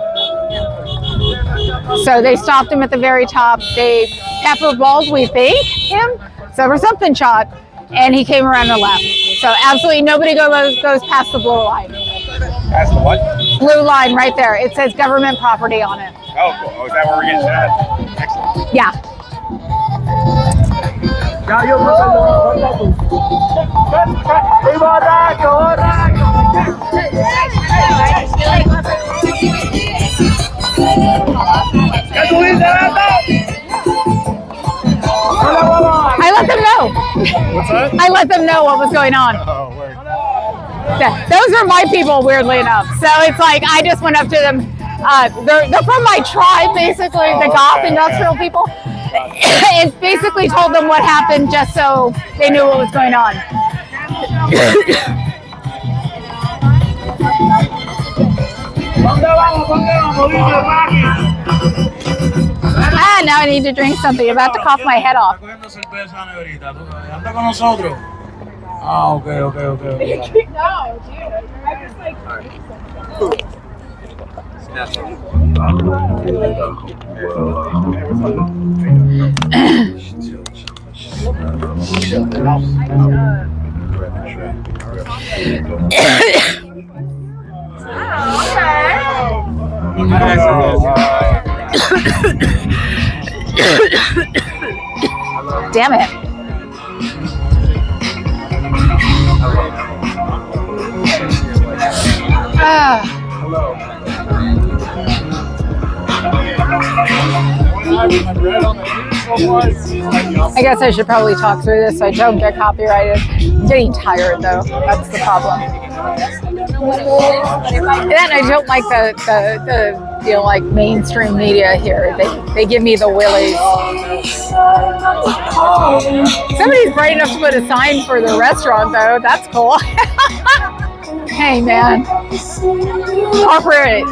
So they stopped him at the very top. They pepperballed, we think, him. So there was something shot. And he came around and left. So absolutely nobody goes past the blue line. Past the what? Blue line right there. It says government property on it. Oh, cool. Oh, is that where we're getting at? Excellent. Yeah. I let them know. What's that? I let them know what was going on. Oh, word. Yeah, those are my people, weirdly enough. So it's like I just went up to them. They're from my tribe, basically, the goth industrial people. And basically told them what happened just so they knew what was going on. Now I need to drink something. I'm about to cough my head off. Ah, okay. No, dude. I was like, Damn it. I guess I should probably talk through this so I don't get copyrighted. I'm getting tired though. That's the problem. And I don't like the like mainstream media here. They give me the willies. Somebody's bright enough to put a sign for the restaurant though. That's cool. Hey man. Corporate.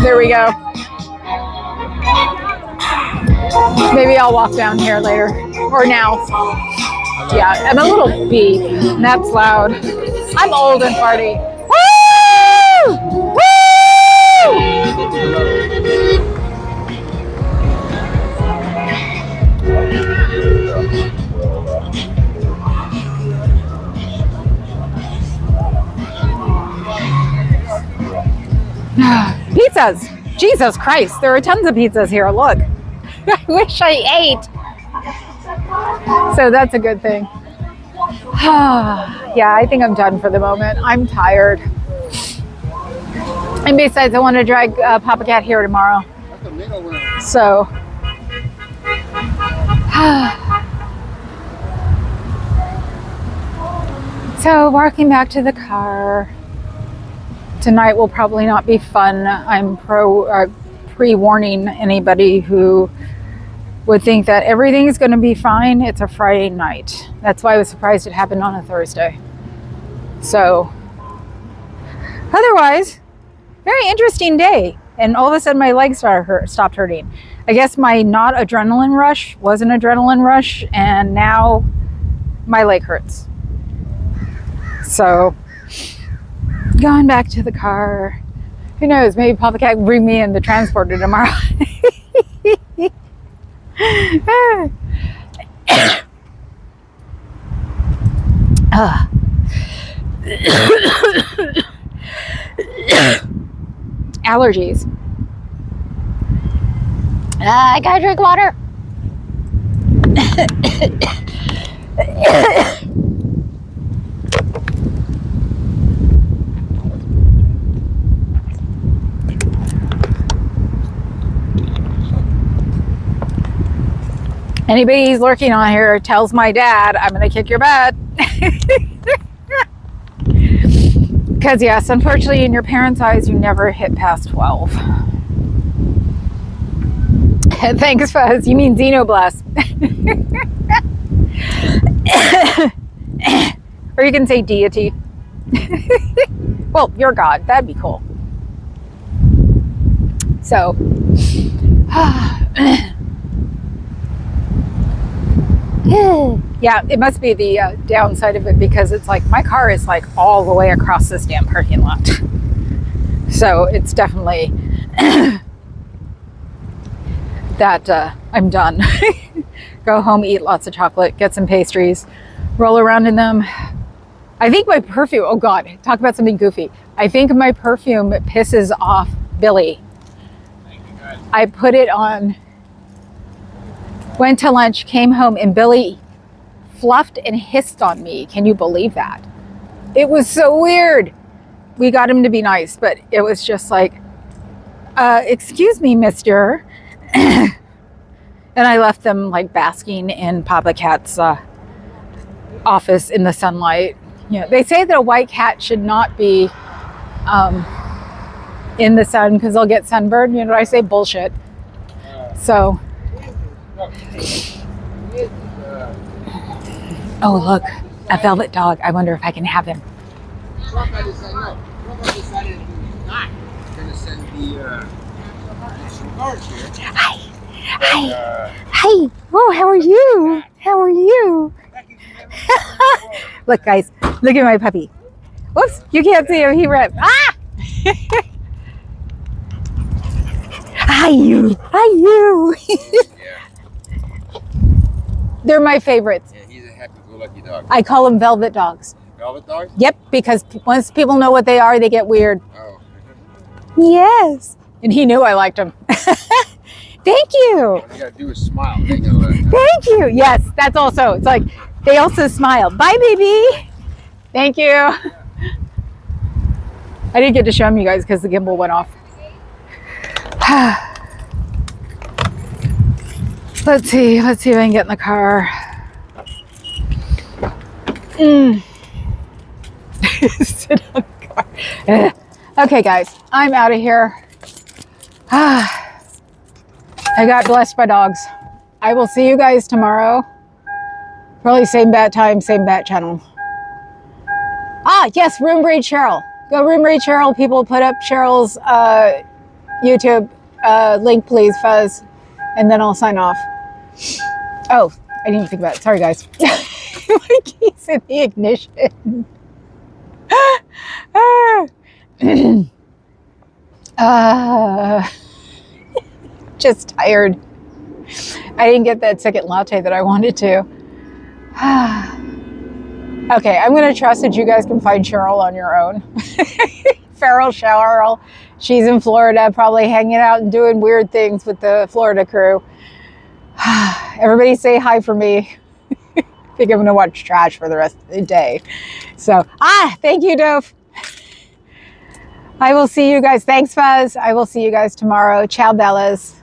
There we go. Maybe I'll walk down here later or now. Yeah, I'm a little beep, and that's loud. I'm old and farty. Woo! Pizzas! Jesus Christ, there are tons of pizzas here. Look. I wish I ate. So that's a good thing. Yeah, I think I'm done for the moment. I'm tired. And besides, I want to drag Papa Cat here tomorrow. So. So walking back to the car. Tonight will probably not be fun. I'm pre-warning anybody who would think that everything is going to be fine. It's a Friday night. That's why I was surprised it happened on a Thursday. So, otherwise, very interesting day. And all of a sudden my legs stopped hurting. I guess my not adrenaline rush was an adrenaline rush, and now my leg hurts. So, going back to the car. Who knows? Maybe Papa Cat will bring me in the transporter tomorrow. Allergies. I gotta drink water. Anybody who's lurking on here tells my dad, I'm going to kick your butt. Because yes, unfortunately in your parents' eyes, you never hit past 12. Thanks, Fuzz. You mean Xenoblast. Or you can say deity. Well, you're God. That'd be cool. So, yeah, it must be the downside of it, because it's like my car is like all the way across this damn parking lot. So it's definitely that I'm done. Go home, eat lots of chocolate, get some pastries, roll around in them. I think my perfume, oh God, talk about something goofy. I think my perfume pisses off Billy. I put it on, went to lunch, came home, and Billy fluffed and hissed on me. Can you believe that? It was so weird. We got him to be nice, but it was just like, excuse me, mister. And I left them like basking in Papa Cat's office in the sunlight. You know, they say that a white cat should not be in the sun because they'll get sunburned. You know what I say? Bullshit. So. Oh, look, a velvet dog. I wonder if I can have him. Hi. Hi. Hi. Oh, how are you? How are you? Look, guys, look at my puppy. Whoops, you can't see him. He ripped. Ah! Hi, you. Hi, you. They're my favorites. Yeah, he's a happy-go-lucky dog. I call them velvet dogs. Velvet dogs? Yep, because once people know what they are, they get weird. Oh. Yes. And he knew I liked him. Thank you. All you gotta do is smile. Thank you. Yes, that's also, it's like, they also smile. Bye, baby. Thank you. I didn't get to show them you guys because the gimbal went off. Let's see if I can get in the car. Sit on the car. Okay, guys, I'm out of here. I got blessed by dogs. I will see you guys tomorrow. Probably same bat time, same bat channel. Ah, yes, Room Raid Cheryl. Go Room Raid Cheryl. People put up Cheryl's YouTube link, please, Fuzz. And then I'll sign off. Oh, I didn't even think about it. Sorry, guys. in the ignition. Just tired. I didn't get that second latte that I wanted to. Okay, I'm going to trust that you guys can find Cheryl on your own. Feral Cheryl. She's in Florida, probably hanging out and doing weird things with the Florida crew. Everybody say hi for me. I think I'm going to watch trash for the rest of the day. So, thank you, Dove. I will see you guys. Thanks, Fuzz. I will see you guys tomorrow. Ciao, Bellas.